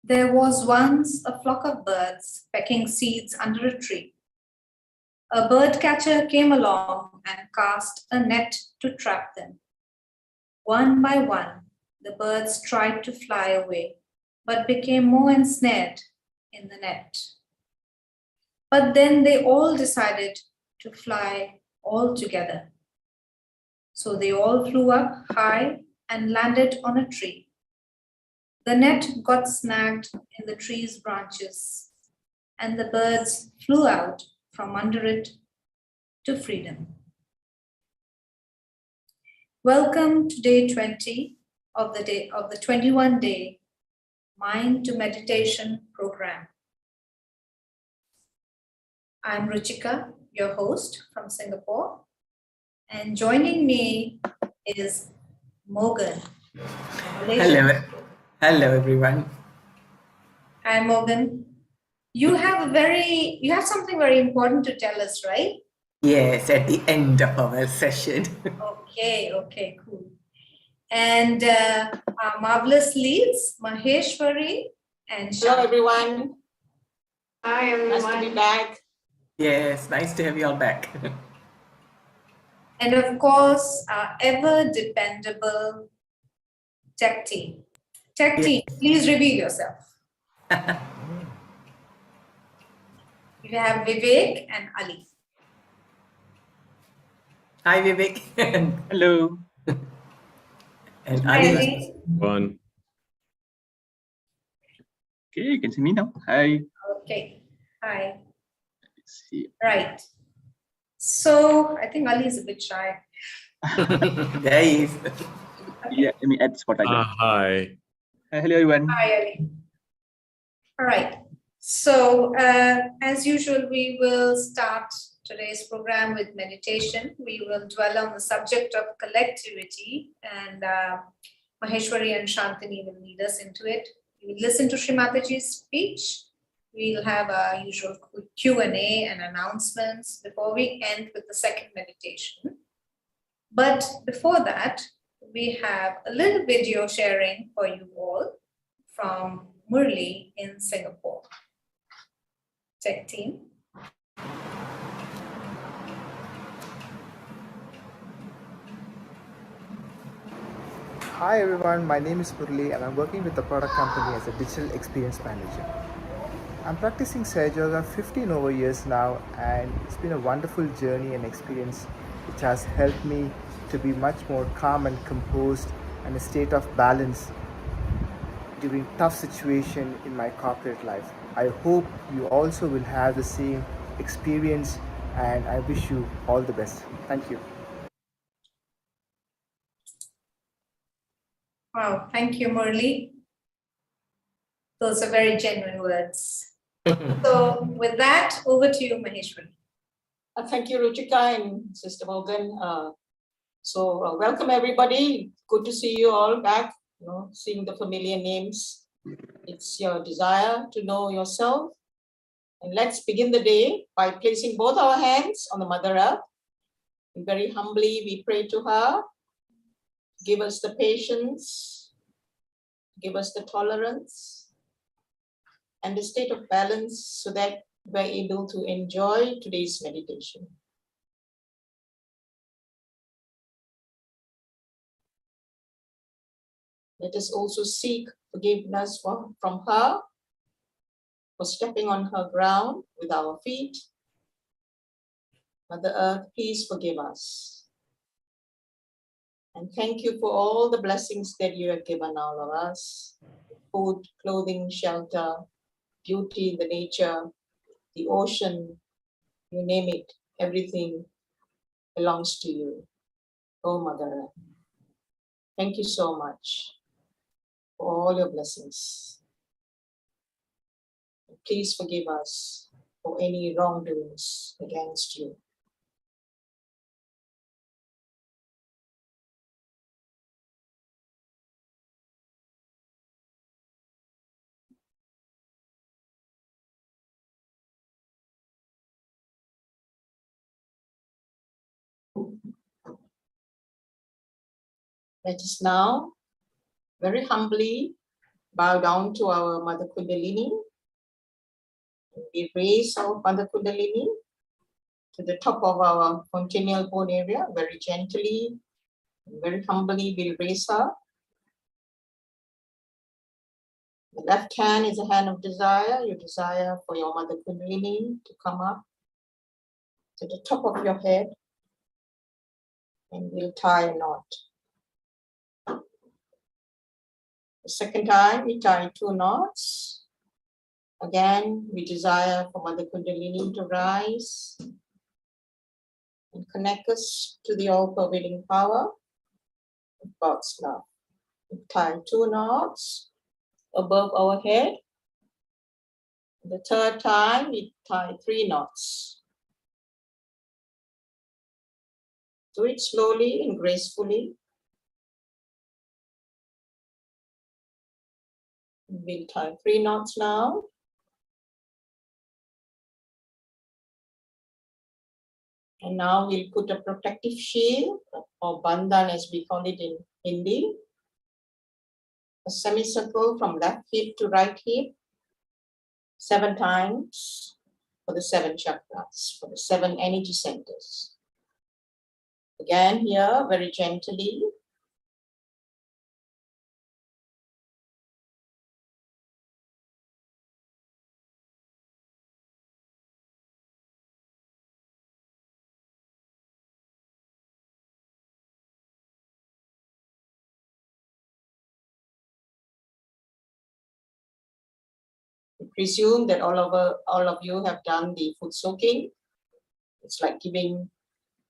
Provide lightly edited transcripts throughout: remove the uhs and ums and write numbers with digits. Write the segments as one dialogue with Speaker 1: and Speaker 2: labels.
Speaker 1: There was once a flock of birds pecking seeds under a tree. A bird catcher came along and cast a net to trap them. One by one, the birds tried to fly away, but became more ensnared in the net. But then they all decided to fly all together. So they all flew up high and landed on a tree. The net got snagged in the tree's branches, and the birds flew out from under it to freedom. Welcome to day 20 of the 21-day Mind to Meditation program. I'm Ruchika, your host from Singapore, and joining me is Morgan.
Speaker 2: Hello everyone.
Speaker 1: Hi Morgan. You have something very important to tell us, right?
Speaker 2: Yes, at the end of our session.
Speaker 1: Okay, cool. And our marvelous leads, Maheshwari and Shah.
Speaker 3: Hello everyone.
Speaker 4: Hi everyone.
Speaker 3: Nice to be back.
Speaker 2: Yes, nice to have you all back.
Speaker 1: And of course, our ever dependable tech team. Tech team, please reveal yourself. You have Vivek and Ali.
Speaker 2: Hi Vivek.
Speaker 5: Hello.
Speaker 2: And
Speaker 1: Hi,
Speaker 2: Ali.
Speaker 1: Ali.
Speaker 5: One. Okay, you can see me now. Hi.
Speaker 1: Okay, hi.
Speaker 5: Let's see.
Speaker 1: Right. So I think Ali is a bit shy.
Speaker 2: There he is.
Speaker 5: Yeah, let me add spotlight.
Speaker 6: Hi.
Speaker 5: Hello everyone.
Speaker 1: Hi, Ali. All right. So as usual, we will start today's program with meditation. We will dwell on the subject of collectivity, and Maheshwari and Shantini will lead us into it. We will listen to Shri Mataji's speech. We'll have our usual Q&A and announcements before we end with the second meditation. But before that, we have a little video sharing for you all from Murli in Singapore. Tech team.
Speaker 7: Hi everyone, my name is Murli and I'm working with the product company as a digital experience manager. I'm practicing Sahaja Yoga 15 over years now, and it's been a wonderful journey and experience which has helped me to be much more calm and composed and a state of balance during tough situation in my corporate life. I hope you also will have the same experience, and I wish you all the best. Thank you.
Speaker 1: Wow, thank you, Murli. Those are very genuine words. So with that, over to you, Maheshwari.
Speaker 3: Thank you, Ruchika and Sister Morgan. Welcome everybody. Good to see you all back. Seeing the familiar names. It's your desire to know yourself. And let's begin the day by placing both our hands on the Mother Earth. And very humbly, we pray to her. Give us the patience. Give us the tolerance. And the state of balance so that we're able to enjoy today's meditation. Let us also seek forgiveness from her for stepping on her ground with our feet. Mother Earth, please forgive us. And thank you for all the blessings that you have given all of us. Food, clothing, shelter, beauty, the nature, the ocean, you name it, everything belongs to you. Oh, Mother Earth. Thank you so much for all your blessings. Please forgive us for any wrongdoings against you. Let us now very humbly Bow down to our Mother Kundalini. We raise our Mother Kundalini to the top of our continual bone area, very gently, very humbly we'll raise her. The left hand is a hand of desire. You desire for your Mother Kundalini to come up to the top of your head, and we'll tie a knot. The second time, we tie 2 knots. Again, we desire for Mother Kundalini to rise and connect us to the all-pervading power of God's love. We tie 2 knots above our head. The third time, we tie 3 knots. Do it slowly and gracefully. We'll tie 3 knots now. And now we'll put a protective shield, or bandhan as we call it in Hindi. A semicircle from left hip to right hip, 7 times for the 7 chakras, for the 7 energy centers. Again here, very gently. We presume that all of you have done the foot soaking. It's like giving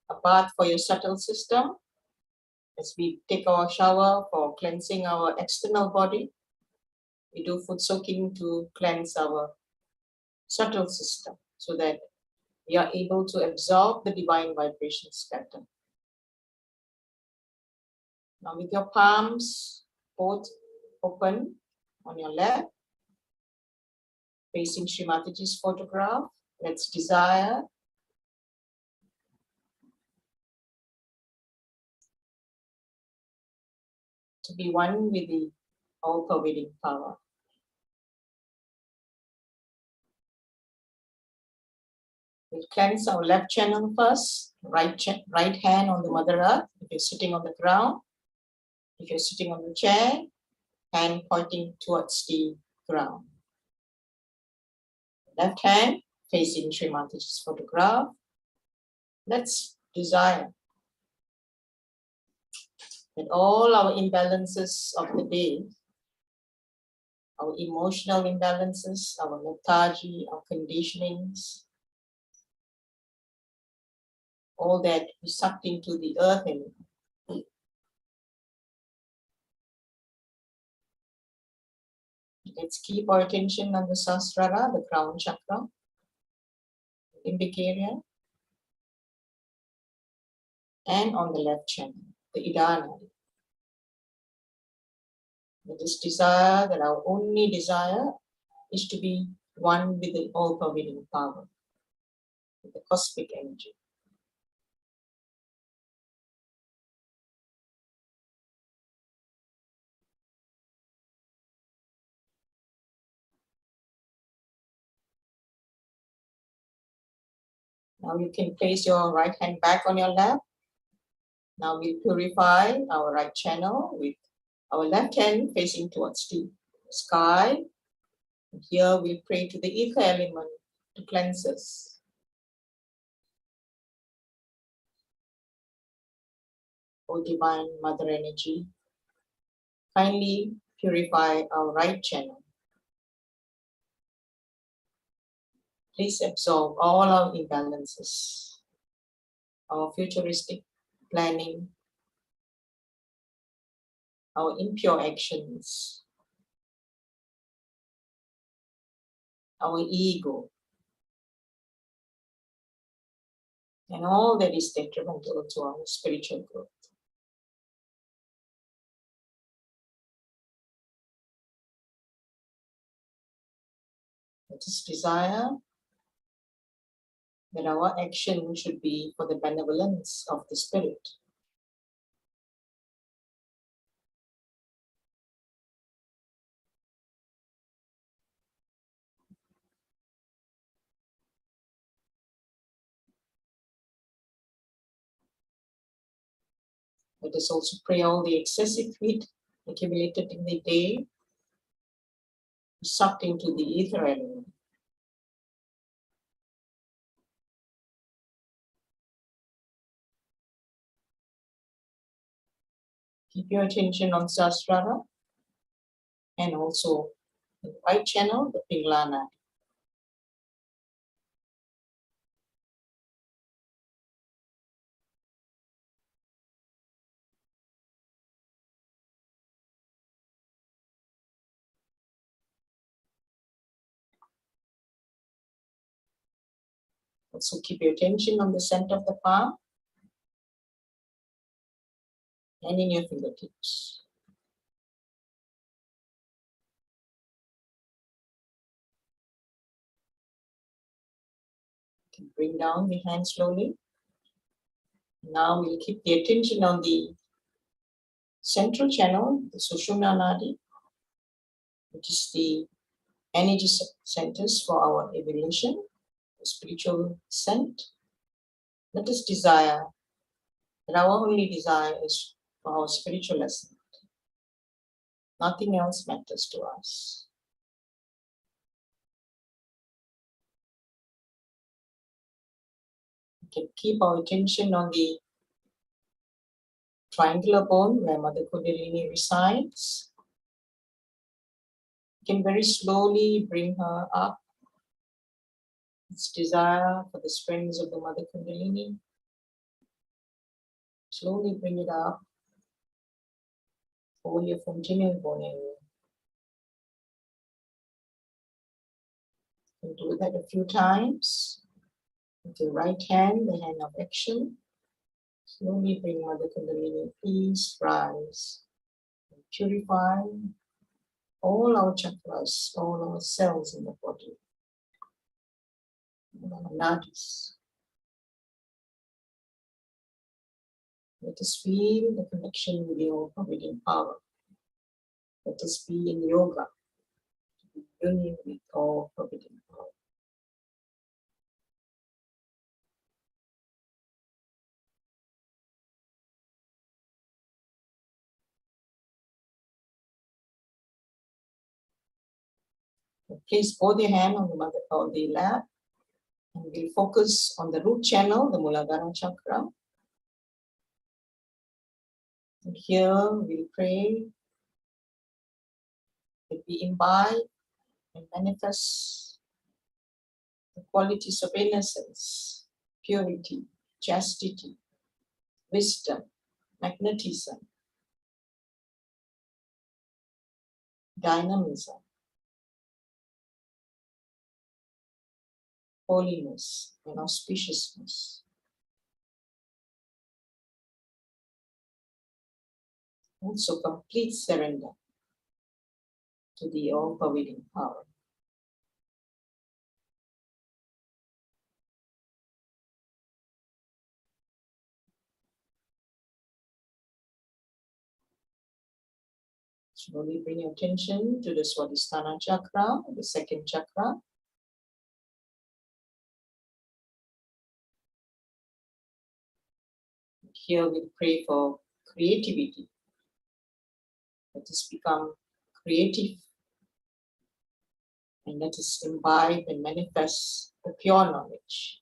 Speaker 3: a bath for your subtle system. As we take our shower for cleansing our external body, we do foot soaking to cleanse our subtle system so that we are able to absorb the divine vibration scatter. Now with your palms both open on your lap, facing Shri Mataji's photograph, let's desire to be one with the all-pervading power. We'll cleanse our left channel first, right hand on the Mother Earth, if you're sitting on the ground. If you're sitting on the chair, hand pointing towards the ground. Left hand facing Shri Mataji's photograph. Let's desire that all our imbalances of the day, our emotional imbalances, our lethargy, our conditionings, all that we sucked into the earth and let's keep our attention on the Sahasrara, the crown chakra, limbic area, and on the left channel, the Idana. Let us desire that our only desire is to be one with the all-pervading power, with the cosmic energy. Now you can place your right hand back on your lap. Now we purify our right channel with our left hand facing towards the sky. And here we pray to the ether element to cleanse us. O Divine Mother Energy, kindly purify our right channel. Please absorb all our imbalances, our futuristic planning, our impure actions, our ego, and all that is detrimental to our spiritual growth. Let us desire that our action should be for the benevolence of the spirit. Let us also pray all the excessive heat accumulated in the day, sucked into the ether element. Keep your attention on Sahasrara and also the right channel, the Pinglana. Also keep your attention on the center of the palm and in your fingertips. You can bring down the hand slowly. Now we'll keep the attention on the central channel, the Sushumna Nadi, which is the energy centers for our evolution, the spiritual descent. Let us desire that our only desire is for our spiritual ascent. Nothing else matters to us. We can keep our attention on the triangular bone where Mother Kundalini resides. We can very slowly bring her up. Its desire for the springs of the Mother Kundalini. Slowly bring it up over your frontal bone area. You can do that a few times. With your right hand, the hand of action. Slowly bring Mother Kundalini, please rise and purify all our chakras, all our cells in the body, all our nadis. Let us feel the connection with the all-pervading power. Let us be in yoga, to be union with all-pervading power. Place both your hands on the mother on the lap, and we'll focus on the root channel, the Muladhara chakra. And here we'll pray that we imbibe and manifest the qualities of innocence, purity, chastity, wisdom, magnetism, dynamism, holiness, and auspiciousness. Also complete surrender to the all-pervading power. Slowly bring your attention to the Swadisthana Chakra, the second chakra. Here we pray for creativity. Let us become creative and let us imbibe and manifest the pure knowledge,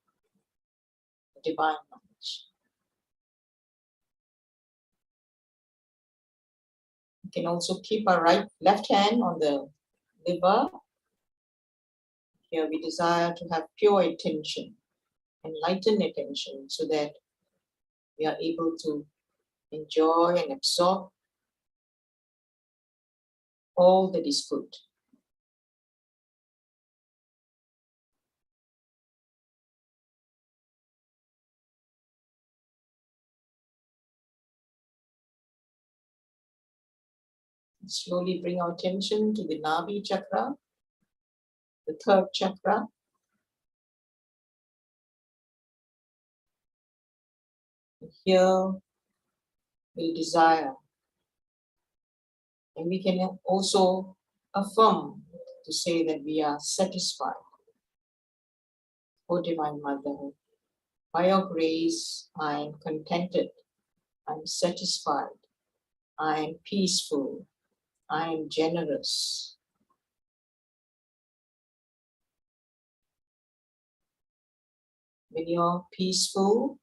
Speaker 3: the divine knowledge. We can also keep our left hand on the liver. Here we desire to have pure attention, enlightened attention, so that we are able to enjoy and absorb all that is good. Slowly bring our attention to the Nabi chakra, the third chakra. And here we desire, and we can also affirm to say that we are satisfied. O Divine Mother, by your grace I am contented, I'm satisfied. I am peaceful. I am generous. When you're peaceful,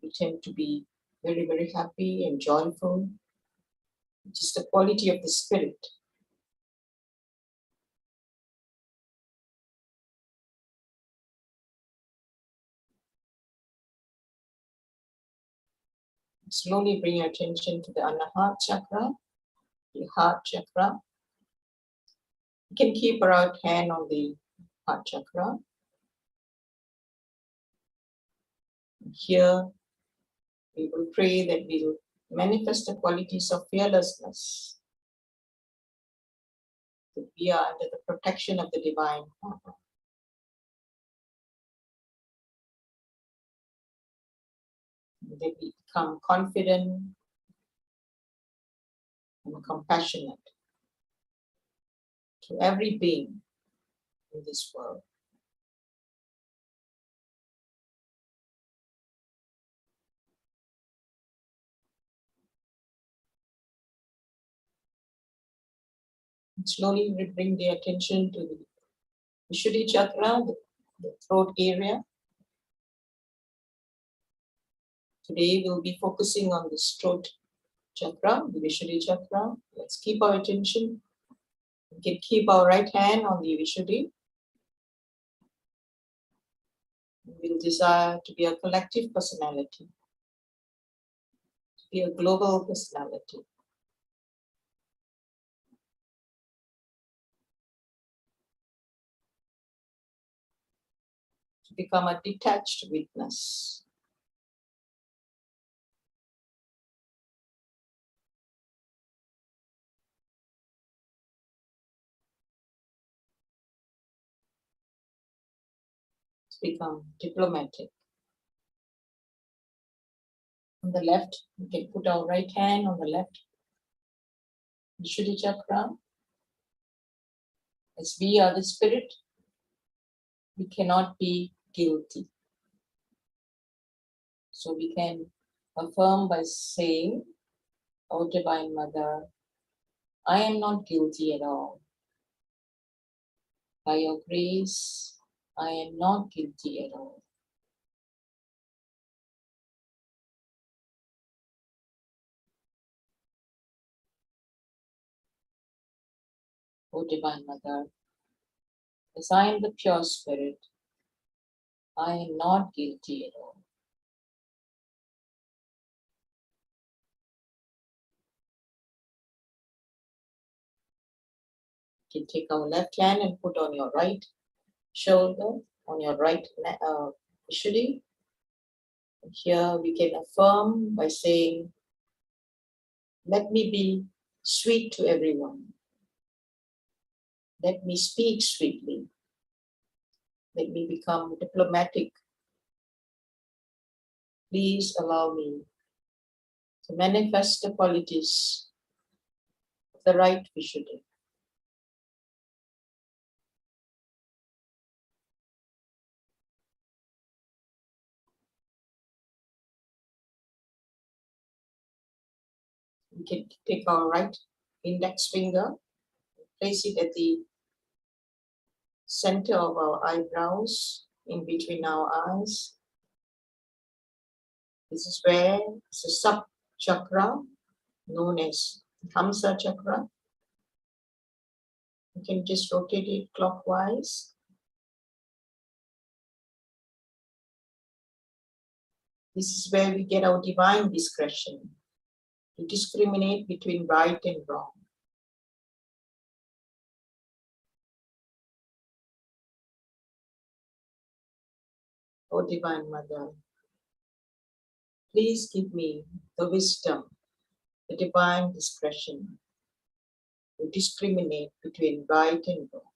Speaker 3: you tend to be very, very happy and joyful, which is the quality of the spirit. Slowly bring your attention to the Anahata chakra, the heart chakra. You can keep our right hand on the heart chakra. Here, we will pray that we will manifest the qualities of fearlessness, that we are under the protection of the divine power. That we become confident and compassionate to every being in this world. And slowly we bring the attention to the Vishuddhi chakra, the throat area. Today we'll be focusing on the throat chakra, the Vishuddhi chakra. Let's keep our attention. We can keep our right hand on the Vishuddhi. We'll desire to be a collective personality, to be a global personality. To become a detached witness. To become diplomatic. On the left, we can put our right hand on the left Vishuddhi chakra. As we are the spirit, we cannot be guilty. So we can affirm by saying, "O Divine Mother, I am not guilty at all. By your grace, I am not guilty at all." O Divine Mother, as I am the pure spirit, I am not guilty at all. You can take our left hand and put on your right shoulder, on your right Vishuddhi. Here we can affirm by saying, "Let me be sweet to everyone. Let me speak sweetly. Let me become diplomatic. Please allow me to manifest the qualities of the right Vishuddhi." We can take our right index finger, place it at the center of our eyebrows, in between our eyes. This is where it's a sub-chakra known as Hamsa chakra. You can just rotate it clockwise. This is where we get our divine discretion to discriminate between right and wrong. O Divine Mother, please give me the wisdom, the divine discretion to discriminate between right and wrong.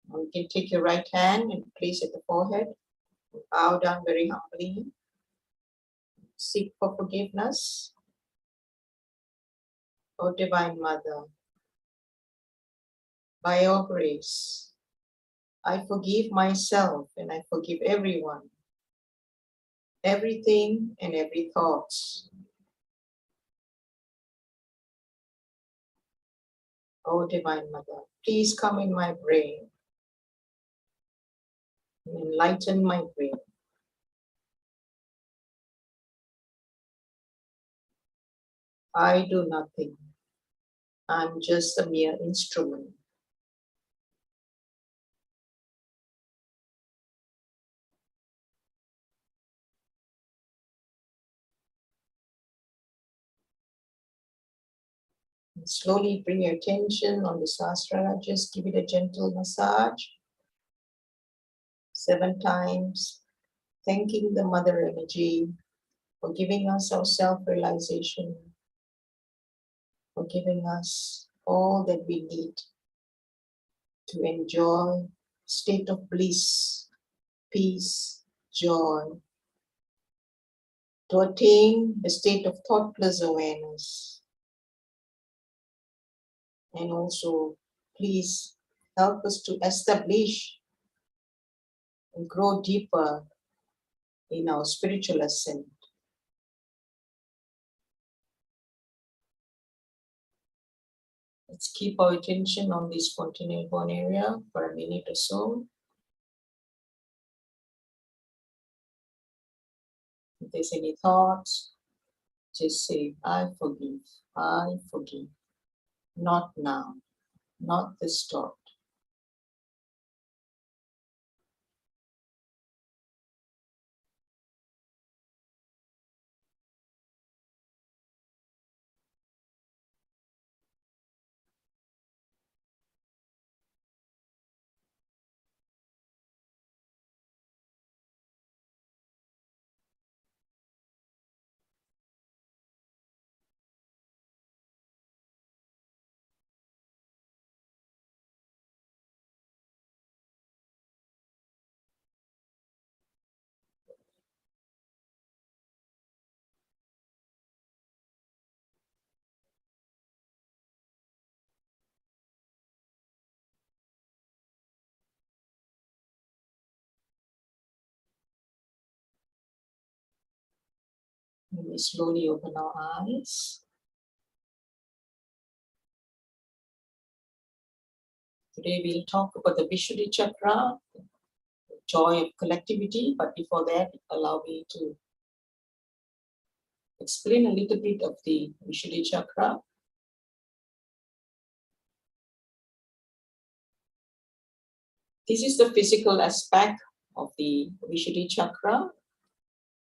Speaker 3: Now you can take your right hand and place at the forehead. Bow down very humbly. Seek for forgiveness. O Divine Mother, by your grace, I forgive myself and I forgive everyone, everything and every thought. Oh, Divine Mother, please come in my brain and enlighten my brain. I do nothing. I'm just a mere instrument. And slowly bring your attention on the sahasrara. Just give it a gentle massage 7 times, thanking the Mother Energy for giving us our self-realization, for giving us all that we need to enjoy a state of bliss, peace, joy, to attain a state of thoughtless awareness. And also, please help us to establish and grow deeper in our spiritual ascent. Let's keep our attention on this spontaneous bone area for a minute or so. If there's any thoughts, just say, I forgive, I forgive. Not now, not this thought. And we slowly open our eyes. Today we'll talk about the Vishuddhi Chakra, the joy of collectivity, but before that, allow me to explain a little bit of the Vishuddhi Chakra. This is the physical aspect of the Vishuddhi Chakra.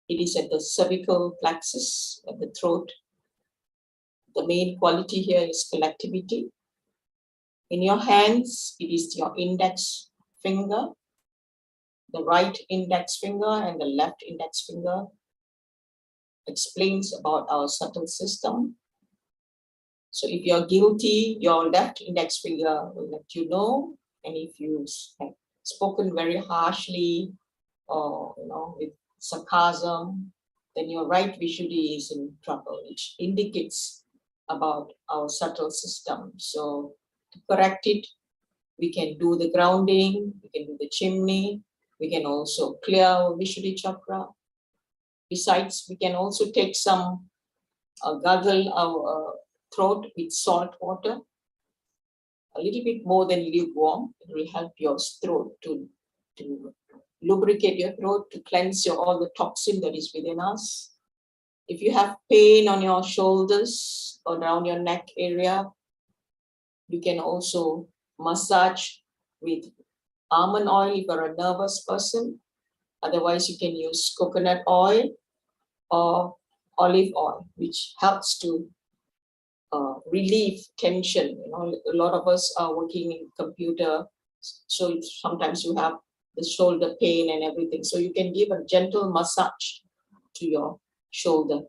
Speaker 3: It is at the cervical plexus of the throat. The main quality here is collectivity. In your hands, it is your index finger, the right index finger and the left index finger explains about our subtle system. So if you're guilty, your left index finger will let you know. And if you have spoken very harshly or with sarcasm, then your right Vishuddhi is in trouble, which indicates about our subtle system. So to correct it, we can do the grounding, we can do the chimney, we can also clear our Vishuddhi Chakra. Besides, we can also take some, gargle our throat with salt water, a little bit more than lukewarm. It will help your throat to lubricate your throat, to cleanse all the toxin that is within us. If you have pain on your shoulders or around your neck area, you can also massage with almond oil if you're a nervous person. Otherwise, you can use coconut oil or olive oil, which helps to relieve tension. A lot of us are working in computer, so sometimes you have the shoulder pain and everything. So you can give a gentle massage to your shoulder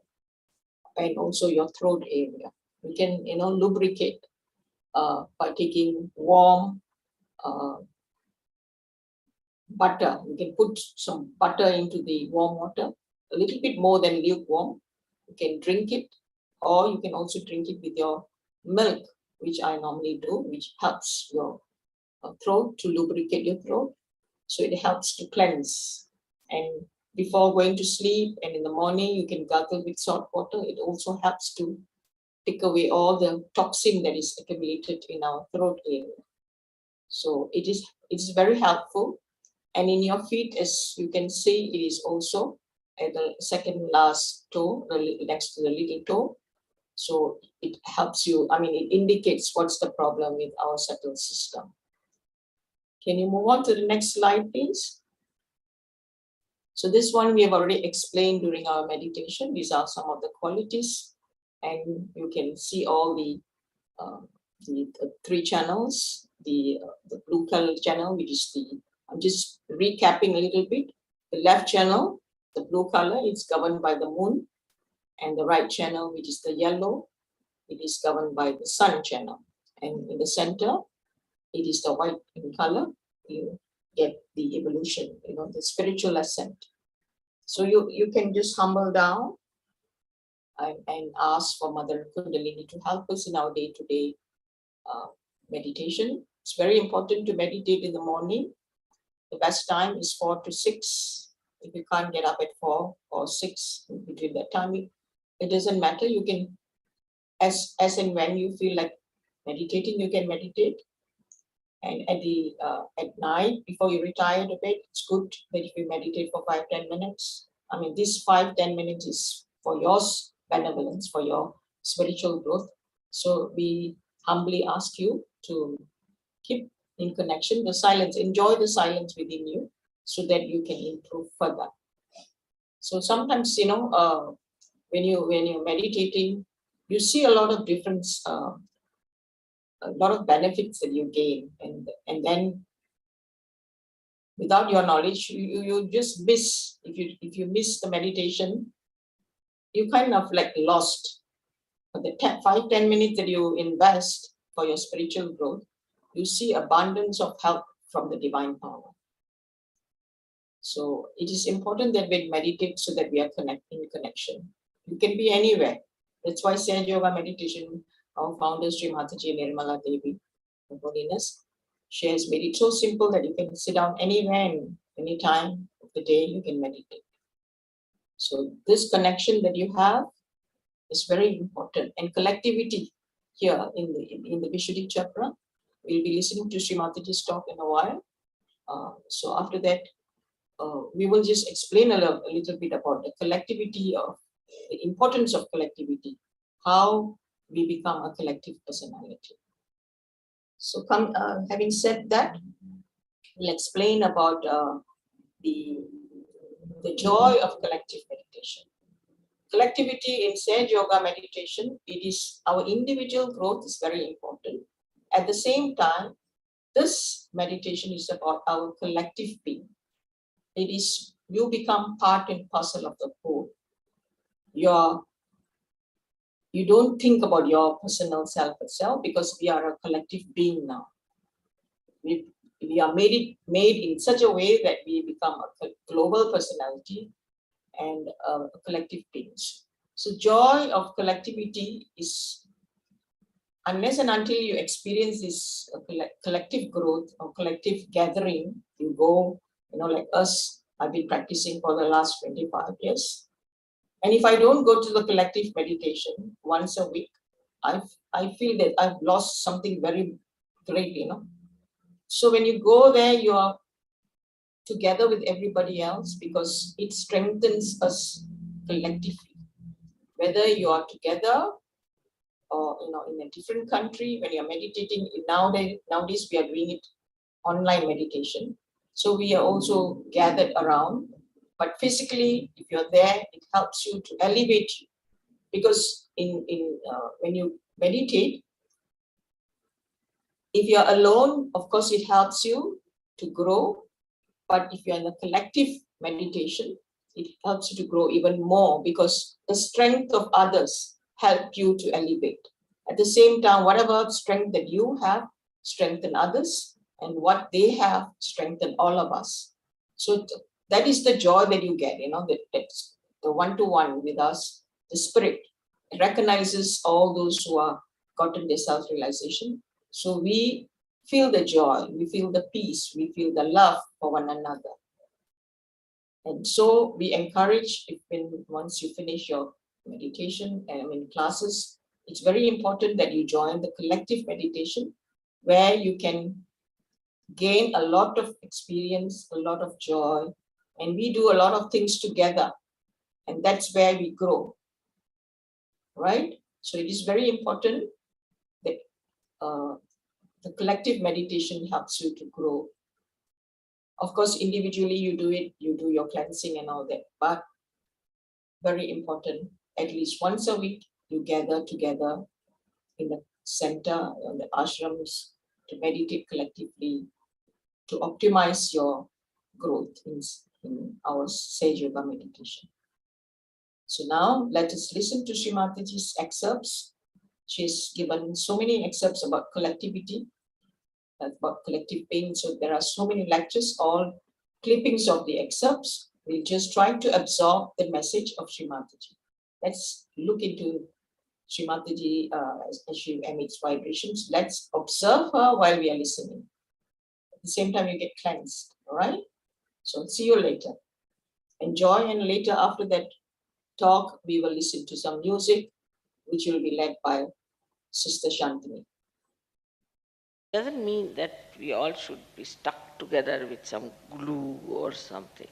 Speaker 3: and also your throat area. You can, lubricate by taking warm butter. You can put some butter into the warm water, a little bit more than lukewarm. You can drink it, or you can also drink it with your milk, which I normally do, which helps your throat to lubricate your throat. So it helps to cleanse. And before going to sleep and in the morning, you can gargle with salt water. It also helps to take away all the toxin that is accumulated in our throat area. So it's very helpful. And in your feet, as you can see, it is also at the second last toe, next to the little toe. So it helps you, it indicates what's the problem with our subtle system. Can you move on to the next slide, please? So this one we have already explained during our meditation. These are some of the qualities, and you can see all the three channels. The blue color channel, which is I'm just recapping a little bit. The left channel, the blue color, is governed by the moon, and the right channel, which is the yellow, it is governed by the sun channel. And in the center, it is the white in color. You get the evolution, the spiritual ascent. So you can just humble down and ask for Mother Kundalini to help us in our day-to-day meditation. It's very important to meditate in the morning. The best time is 4 to 6. If you can't get up at 4 or 6, between that time, it doesn't matter. You can, as and when you feel like meditating, you can meditate. And at night, before you retire to bed, it's good that if you meditate for 5-10 minutes. This 5-10 minutes is for your benevolence, for your spiritual growth. So we humbly ask you to keep in connection, the silence, enjoy the silence within you so that you can improve further. So sometimes, when you're meditating, you see a lot of difference, a lot of benefits that you gain, and then without your knowledge, you just miss. If you miss the meditation, you kind of like lost. But the 5-10 minutes that you invest for your spiritual growth, you see abundance of help from the divine power. So it is important that we meditate so that we are in connection. You can be anywhere. That's why Sahaja Yoga meditation, our founder Shri Mataji Nirmala Devi, Her Holiness, she has made it so simple that you can sit down anywhere and any time of the day you can meditate. So this connection that you have is very important. And collectivity here in the Vishuddhi Chakra, we'll be listening to Shri Mataji's talk in a while. So after that, we will just explain a little bit about the collectivity, of the importance of collectivity, how we become a collective personality. So having said that, we'll explain about the joy of collective meditation. Collectivity in Sahaja Yoga meditation, it is our individual growth is very important. At the same time, this meditation is about our collective being. It is, you become part and parcel of the whole. You don't think about your personal self itself, because we are a collective being now. We are made in such a way that we become a global personality and a collective beings. So joy of collectivity is, unless and until you experience this collective growth or collective gathering, you go, like us, I've been practicing for the last 25 years. And if I don't go to the collective meditation once a week, I feel that I've lost something very great, So when you go there, you are together with everybody else, because it strengthens us collectively. Whether you are together or in a different country, when you're meditating, nowadays we are doing it online meditation. So we are also gathered around, but physically, if you're there, it helps you to elevate you. Because when you meditate, if you're alone, of course, it helps you to grow. But if you're in a collective meditation, it helps you to grow even more, because the strength of others help you to elevate. At the same time, whatever strength that you have, strengthen others, and what they have, strengthen all of us. So that is the joy that you get, that's the one-to-one with us. The spirit recognizes all those who are gotten their self-realization. So we feel the joy, we feel the peace, we feel the love for one another. And so we encourage, once you finish your meditation classes, it's very important that you join the collective meditation, where you can gain a lot of experience, a lot of joy, and we do a lot of things together, and that's where we grow, right? So it is very important that the collective meditation helps you to grow. Of course, individually you do your cleansing and all that, but very important, at least once a week, you gather together in the center, in the ashrams, to meditate collectively, to optimize your growth in our Sahaja Yoga meditation. So now let us listen to Shri Mataji's excerpts. She's given so many excerpts about collectivity, about collective pain. So there are so many lectures, all clippings of the excerpts. We'll just try to absorb the message of Shri Mataji. Let's look into Shri Mataji as she emits vibrations. Let's observe her while we are listening. At the same time, you get cleansed, all right? So see you later. Enjoy, and later after that talk, we will listen to some music, which will be led by Sister Shantini.
Speaker 6: Doesn't mean that we all should be stuck together with some glue or something,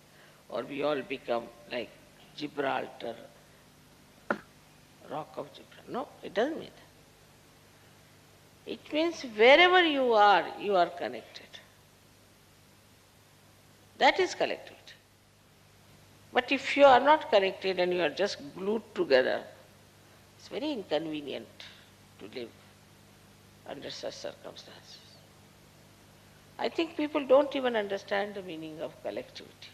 Speaker 6: or we all become like Gibraltar, rock of Gibraltar. No, it doesn't mean that. It means wherever you are connected. That is collectivity. But if you are not connected and you are just glued together, it's very inconvenient to live under such circumstances. I think people don't even understand the meaning of collectivity.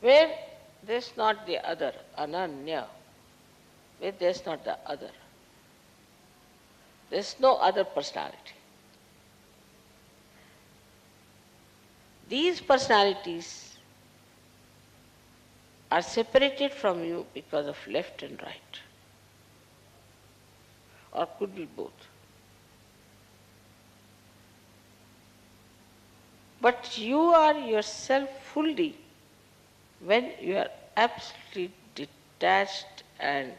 Speaker 6: Where there's not the other, ananya, where there's not the other, there's no other personality. These personalities are separated from you because of left and right, or could be both. But you are yourself fully when you are absolutely detached and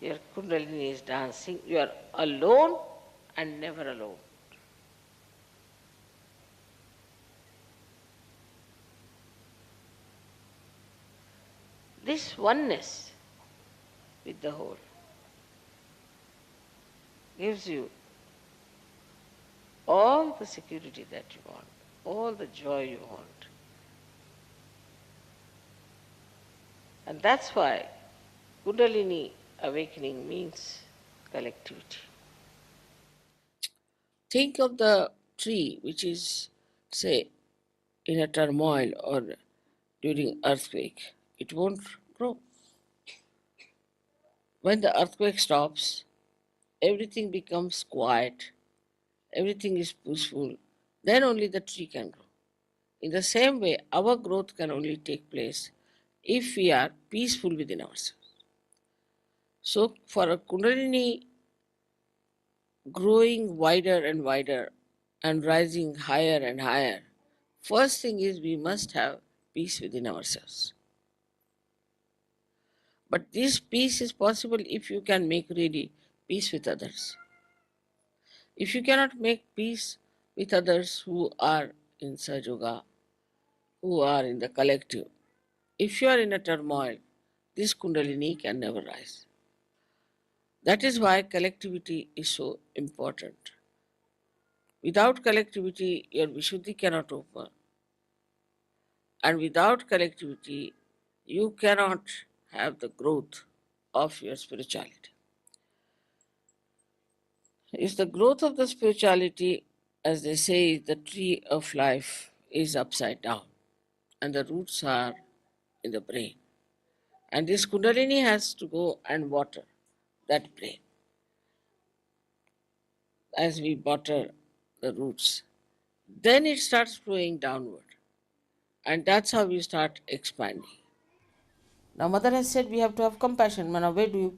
Speaker 6: your Kundalini is dancing. You are alone and never alone. This oneness with the whole gives you all the security that you want, all the joy you want. And that's why Kundalini awakening means collectivity. Think of the tree which is, say, in a turmoil or during earthquake. It won't grow. When the earthquake stops, everything becomes quiet, everything is peaceful, then only the tree can grow. In the same way, our growth can only take place if we are peaceful within ourselves. So for a Kundalini growing wider and wider and rising higher and higher, first thing is we must have peace within ourselves. But this peace is possible if you can make really peace with others. If you cannot make peace with others who are in Sahaja Yoga, who are in the collective, if you are in a turmoil, this Kundalini can never rise. That is why collectivity is so important. Without collectivity, your Vishuddhi cannot open. And without collectivity, you cannot have the growth of your spirituality. If the growth of the spirituality, as they say, the tree of life is upside down, and the roots are in the brain. And this Kundalini has to go and water that brain as we water the roots. Then it starts flowing downward. And that's how we start expanding. Now, Mother has said we have to have compassion. Now, where do you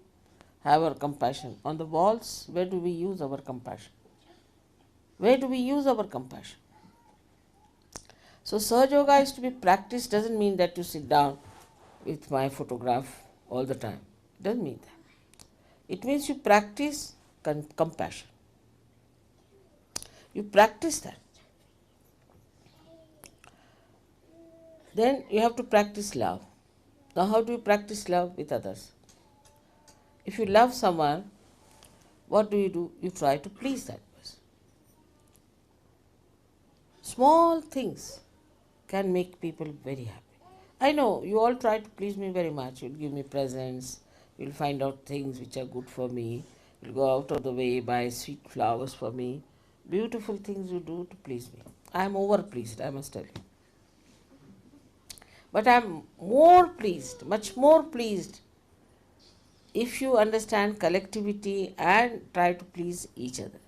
Speaker 6: have our compassion? On the walls, where do we use our compassion? Where do we use our compassion? So Sahaja Yoga is to be practiced doesn't mean that you sit down with my photograph all the time. It doesn't mean that. It means you practice compassion. You practice that. Then you have to practice love. Now how do you practice love with others? If you love someone, what do? You try to please that person. Small things can make people very happy. I know you all try to please me very much. You'll give me presents, you'll find out things which are good for me, you'll go out of the way, buy sweet flowers for me. Beautiful things you do to please me. I am over pleased, I must tell you. But I am more pleased, much more pleased, if you understand collectivity and try to please each other.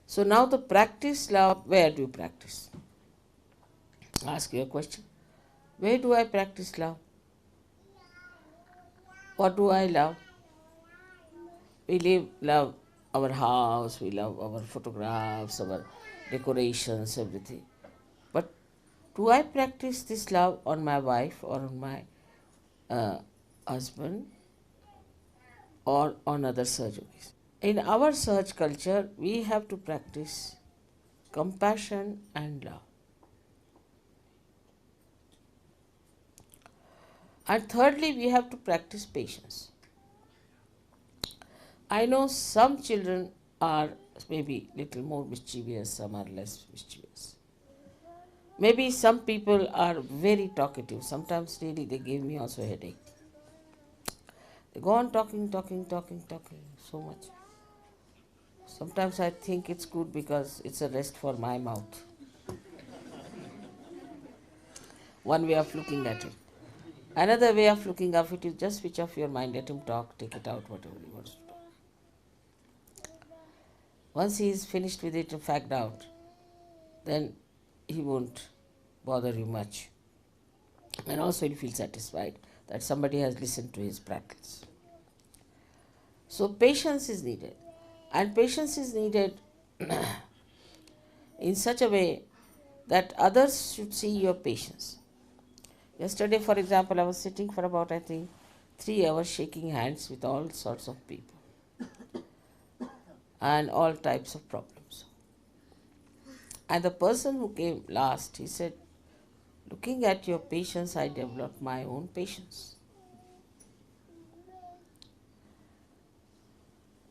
Speaker 6: So now the practice love, where do you practice? Ask you a question. Where do I practice love? What do I love? We love our house, we love our photographs, our decorations, everything. But do I practice this love on my wife or on my husband or on other surgeries? In our Sahaj culture, we have to practice compassion and love. And thirdly, we have to practice patience. I know some children are maybe little more mischievous, some are less mischievous. Maybe some people are very talkative. Sometimes really they give me also a headache. They go on talking so much. Sometimes I think it's good because it's a rest for my mouth. One way of looking at it. Another way of looking at it is just switch off your mind, let him talk, take it out, whatever he wants to talk. Once he is finished with it and fagged out, then he won't bother you much. And also he'll feel satisfied that somebody has listened to his prattles. So patience is needed. And patience is needed in such a way that others should see your patience. Yesterday, for example, I was sitting for about, 3 hours shaking hands with all sorts of people and all types of problems. And the person who came last, he said, looking at your patience, I developed my own patience.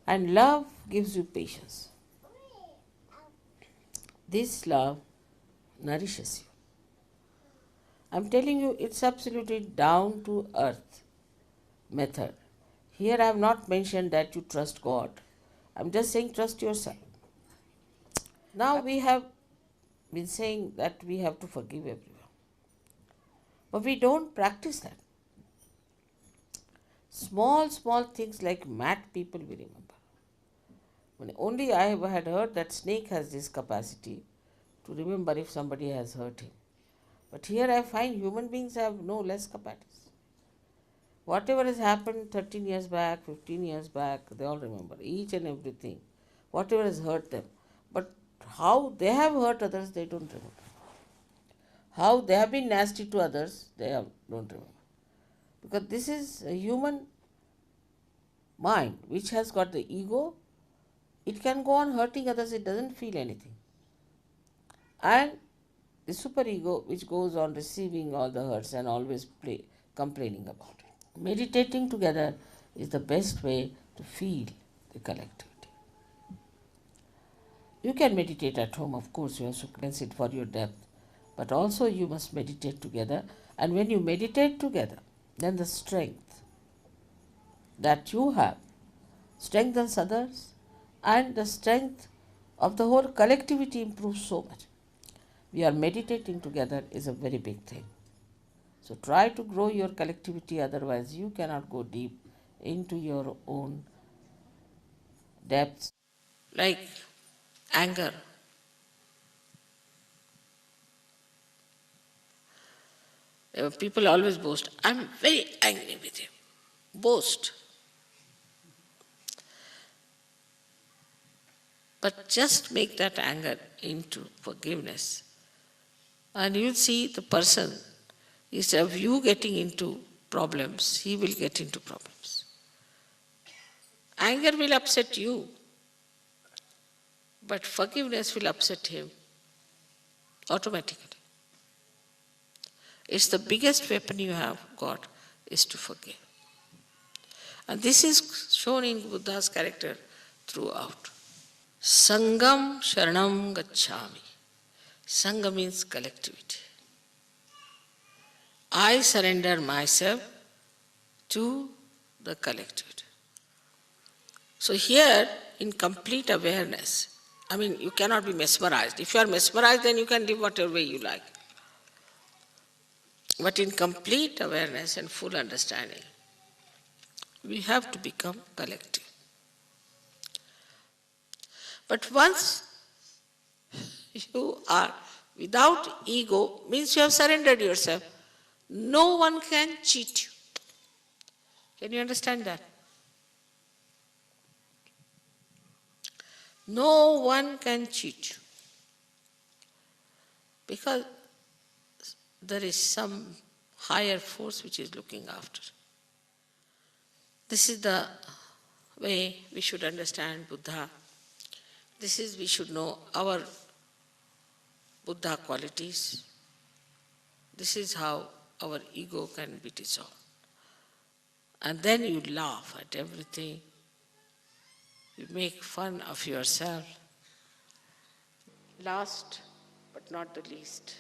Speaker 6: And love gives you patience. This love nourishes you. I'm telling you, it's absolutely down to earth method. Here I have not mentioned that you trust God. I'm just saying trust yourself. Now we have been saying that we have to forgive everyone. But we don't practice that. Small things like mad people we remember. Only I had heard that snake has this capacity to remember if somebody has hurt him. But here I find human beings have no less capacity. Whatever has happened 13 years back, 15 years back, they all remember each and everything. Whatever has hurt them. But how they have hurt others, they don't remember. How they have been nasty to others, don't remember. Because this is a human mind which has got the ego. It can go on hurting others, it doesn't feel anything. And the superego which goes on receiving all the hurts and always complaining about it. Meditating together is the best way to feel the collectivity. You can meditate at home, of course, you have to cleanse it for your depth, but also you must meditate together. And when you meditate together, then the strength that you have strengthens others, and the strength of the whole collectivity improves so much. We are meditating together is a very big thing. So try to grow your collectivity, otherwise you cannot go deep into your own depths. Like anger. People always boast, I'm very angry with you. Boast. But just make that anger into forgiveness. And you'll see the person, instead of you getting into problems, he will get into problems. Anger will upset you, but forgiveness will upset him automatically. It's the biggest weapon you have got, is to forgive. And this is shown in Buddha's character throughout. Sangam Sharanam Gacchami. Sangha means collectivity. I surrender myself to the collectivity. So here, in complete awareness, you cannot be mesmerized. If you are mesmerized, then you can live whatever way you like. But in complete awareness and full understanding, we have to become collective. But once you are without ego, means you have surrendered yourself. No one can cheat you. Can you understand that? No one can cheat you. Because there is some higher force which is looking after. This is the way we should understand Buddha. We should know our Buddha qualities. This is how our ego can be dissolved. And then you laugh at everything. You make fun of yourself. Last but not the least,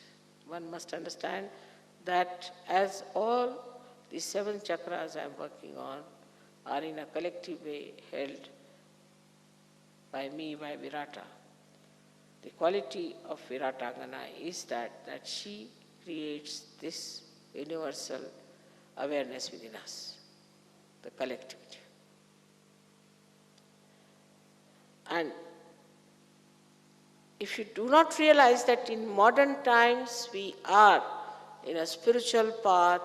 Speaker 6: one must understand that as all the 7 chakras I am working on are in a collective way held by me, by Virata, the quality of Viratangana is that she creates this universal awareness within us, the collectivity. And if you do not realize that in modern times we are in a spiritual path,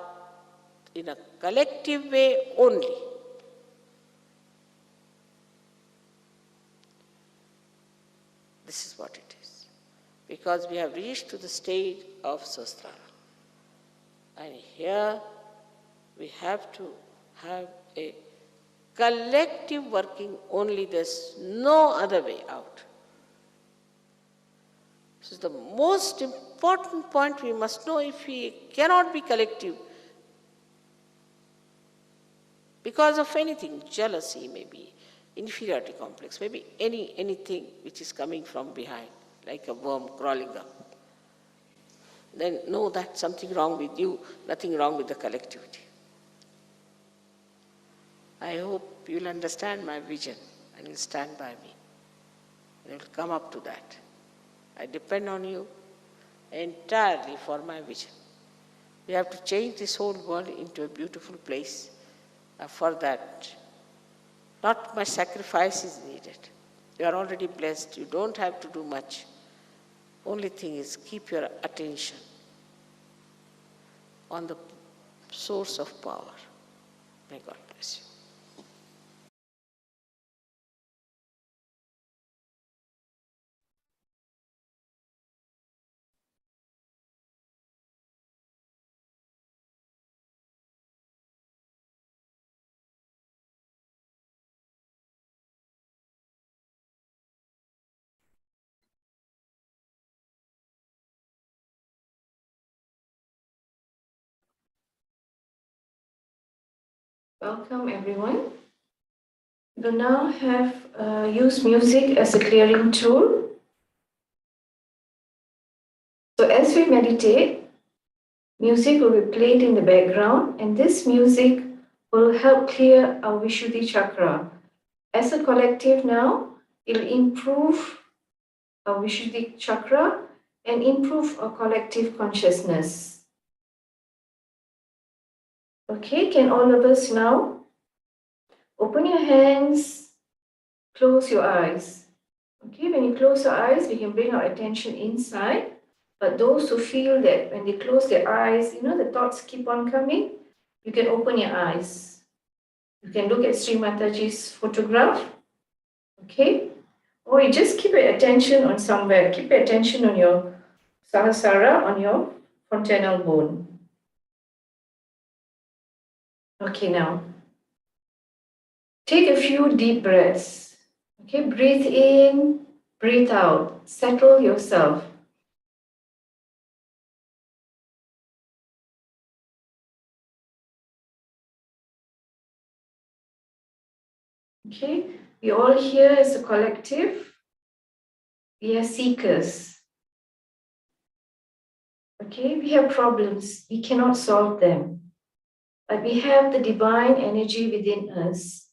Speaker 6: in a collective way only, this is what it is. Because we have reached to the stage of Swadhisthana. And here we have to have a collective working only, there's no other way out. This is the most important point we must know. If we cannot be collective, because of anything, jealousy maybe, inferiority complex, maybe anything which is coming from behind, like a worm crawling up, then know that something wrong with you, nothing wrong with the collectivity. I hope you'll understand my vision and you'll stand by me. And you'll come up to that. I depend on you entirely for my vision. We have to change this whole world into a beautiful place. For that, not much sacrifice is needed. You are already blessed. You don't have to do much. Only thing is keep your attention on the source of power. May God bless you.
Speaker 4: Welcome everyone. We now have use music as a clearing tool. So as we meditate, music will be played in the background, and this music will help clear our Vishuddhi chakra. As a collective now, it will improve our Vishuddhi chakra and improve our collective consciousness. Okay, can all of us now open your hands, close your eyes. Okay, when you close your eyes, we can bring our attention inside. But those who feel that when they close their eyes, the thoughts keep on coming, you can open your eyes. You can look at Shri Mataji's photograph. Okay, Or you just keep your attention on somewhere. Keep your attention on your Sahasrara, on your frontal bone. Okay, now take a few deep breaths. Okay, breathe in, breathe out. Settle yourself. Okay, we all here as a collective, we are seekers. Okay, we have problems, we cannot solve them, but we have the divine energy within us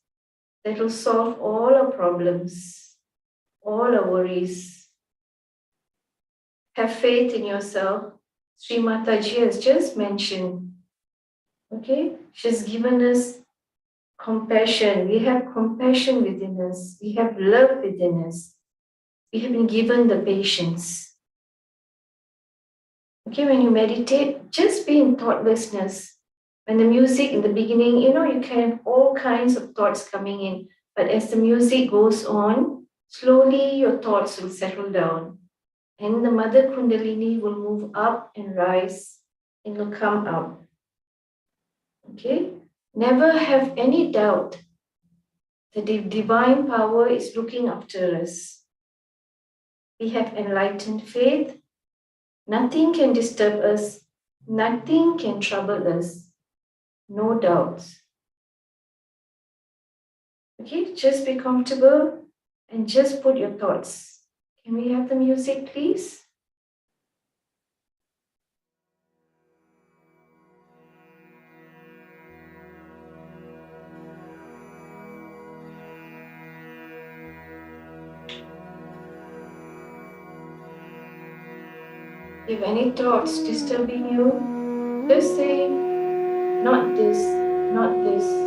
Speaker 4: that will solve all our problems, all our worries. Have faith in yourself. Shri Mataji has just mentioned, okay, she's given us compassion. We have compassion within us. We have love within us. We have been given the patience. Okay, when you meditate, just be in thoughtlessness. When the music in the beginning, you can have all kinds of thoughts coming in. But as the music goes on, slowly your thoughts will settle down. And the Mother Kundalini will move up and rise and will come out. Okay? Never have any doubt that the divine power is looking after us. We have enlightened faith. Nothing can disturb us. Nothing can trouble us. No doubts. Okay, just be comfortable and just put your thoughts. Can we have the music, please? If any thoughts disturbing you, just say, not this, not this.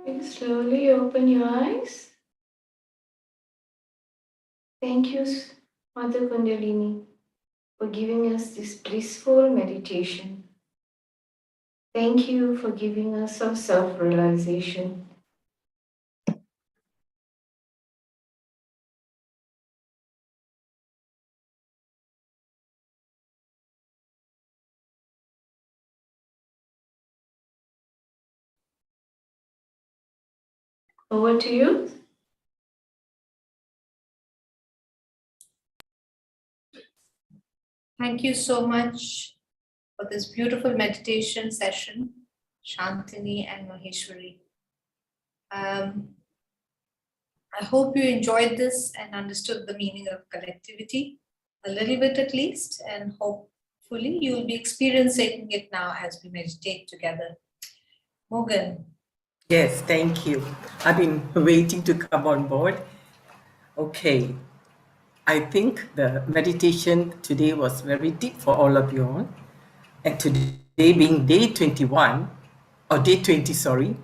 Speaker 4: You slowly open your eyes. Thank you, Mother Kundalini, for giving us this blissful meditation. Thank you for giving us our self-realization. Over to you.
Speaker 1: Thank you so much for this beautiful meditation session, Shantini and Maheshwari. I hope you enjoyed this and understood the meaning of collectivity, a little bit at least, and hopefully you'll be experiencing it now as we meditate together. Morgan.
Speaker 2: Yes, thank you. I've been waiting to come on board. Okay, I think the meditation today was very deep for all of you all. And today being day 21, or day 20, sorry,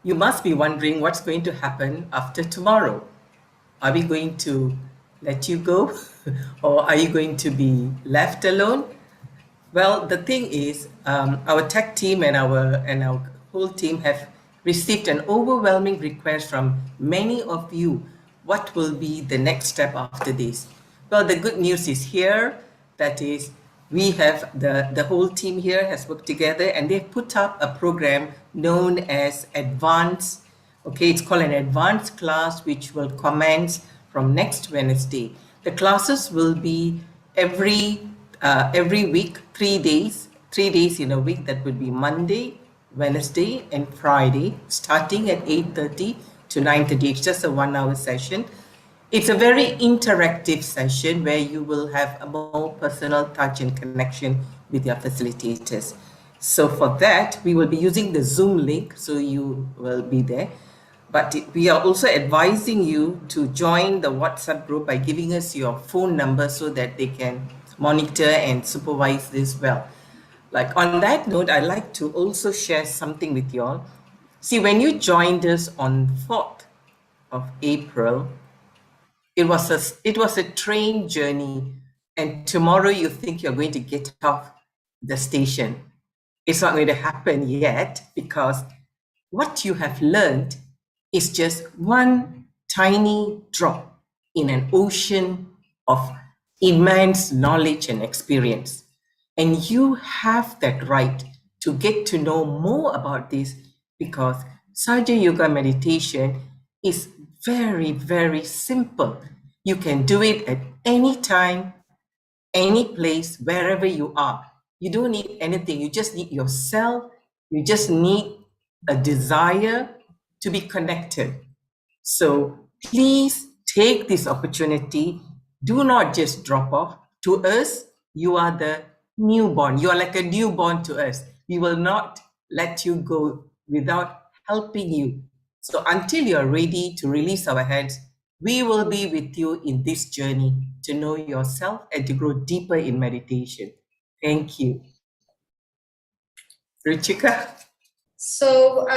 Speaker 2: you must be wondering what's going to happen after tomorrow. Are we going to let you go? Or are you going to be left alone? Well, the thing is, our tech team and our whole team have received an overwhelming request from many of you. What will be the next step after this? Well, the good news is here. That is, we have the whole team here has worked together and they've put up a program known as Advanced. Okay, it's called an advanced class which will commence from next Wednesday. The classes will be every week, 3 days in a week. That would be Monday, Wednesday, and Friday, starting at 8:30 to 9:30. It's just a 1-hour session. It's a very interactive session where you will have a more personal touch and connection with your facilitators. So for that, we will be using the Zoom link, so you will be there. But we are also advising you to join the WhatsApp group by giving us your phone number so that they can monitor and supervise this well. Like on that note, I'd like to also share something with you all. See, when you joined us on 4th of April, it was a train journey, and tomorrow you think you're going to get off the station. It's not going to happen yet, because what you have learned is just one tiny drop in an ocean of immense knowledge and experience. And you have that right to get to know more about this, because Sahaja Yoga meditation is very, very simple. You can do it at any time, any place, wherever you are. You don't need anything. You just need yourself. You just need a desire to be connected. So please take this opportunity. Do not just drop off. To us, you are the newborn. You are like a newborn to us. We will not let you go without helping you. So until you're ready to release our hands, we will be with you in this journey to know yourself and to grow deeper in meditation. Thank you. Ruchika?
Speaker 1: So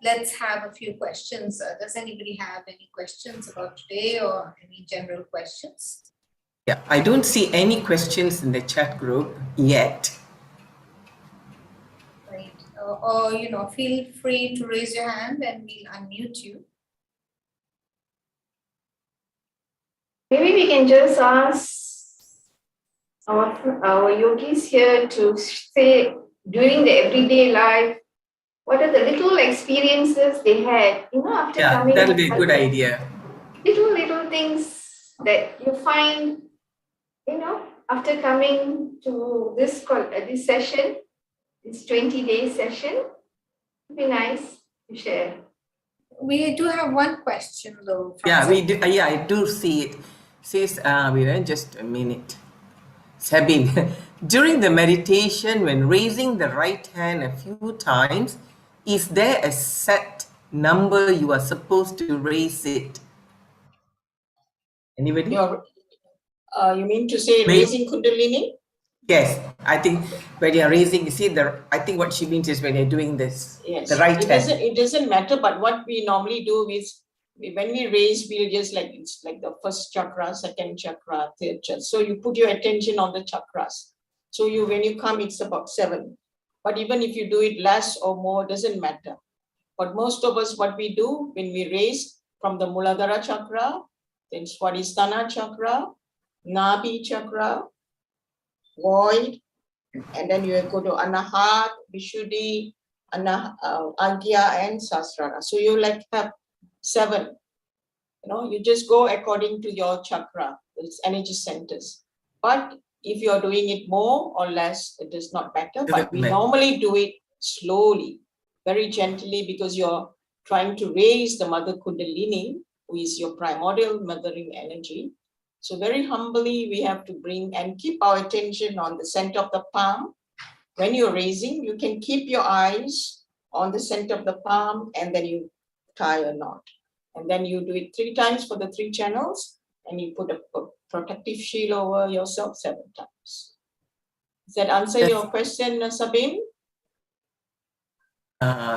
Speaker 1: let's have a few questions. Does anybody have any questions about today or any general questions?
Speaker 2: Yeah, I don't see any questions in the chat group yet.
Speaker 1: Right. Or feel free to raise your hand and we'll unmute you.
Speaker 4: Maybe we can just ask our yogis here to say during the everyday life, what are the little experiences they had, after coming?
Speaker 2: That'll be a good idea.
Speaker 4: Little things that you find, after coming to this session, this 20-day session. It'd be nice to share.
Speaker 1: We do have one question though.
Speaker 2: We do. I do see it. Says, just a minute. Sabine, during the meditation, when raising the right hand a few times, is there a set number you are supposed to raise it? Anybody?
Speaker 3: You mean to say raising Kundalini?
Speaker 2: Yes, I think when you're raising, you see, I think what she means is when you're doing this,
Speaker 3: Yes,
Speaker 2: the right hand.
Speaker 3: it doesn't matter, but what we normally do is when we raise, we'll just like, it's like the first chakra, second chakra, third chakra. So you put your attention on the chakras. So when you come, it's about 7. But even if you do it less or more, doesn't matter. But most of us, what we do when we raise from the Muladhara chakra, then Swadisthana Chakra, Nabi Chakra, Void, and then you go to Anahat, Vishuddhi, Agya, and Sasrara. So you like have 7. You just go according to your chakra, its energy centers. But if you're doing it more or less, it does not matter. But we normally do it slowly, very gently, because you're trying to raise the Mother Kundalini, who is your primordial mothering energy. So very humbly, we have to bring and keep our attention on the center of the palm. When you're raising, you can keep your eyes on the center of the palm, and then you tie a knot. And then you do it 3 times for the 3 channels, and you put a protective shield over yourself 7 times. Does that answer your question, Sabine?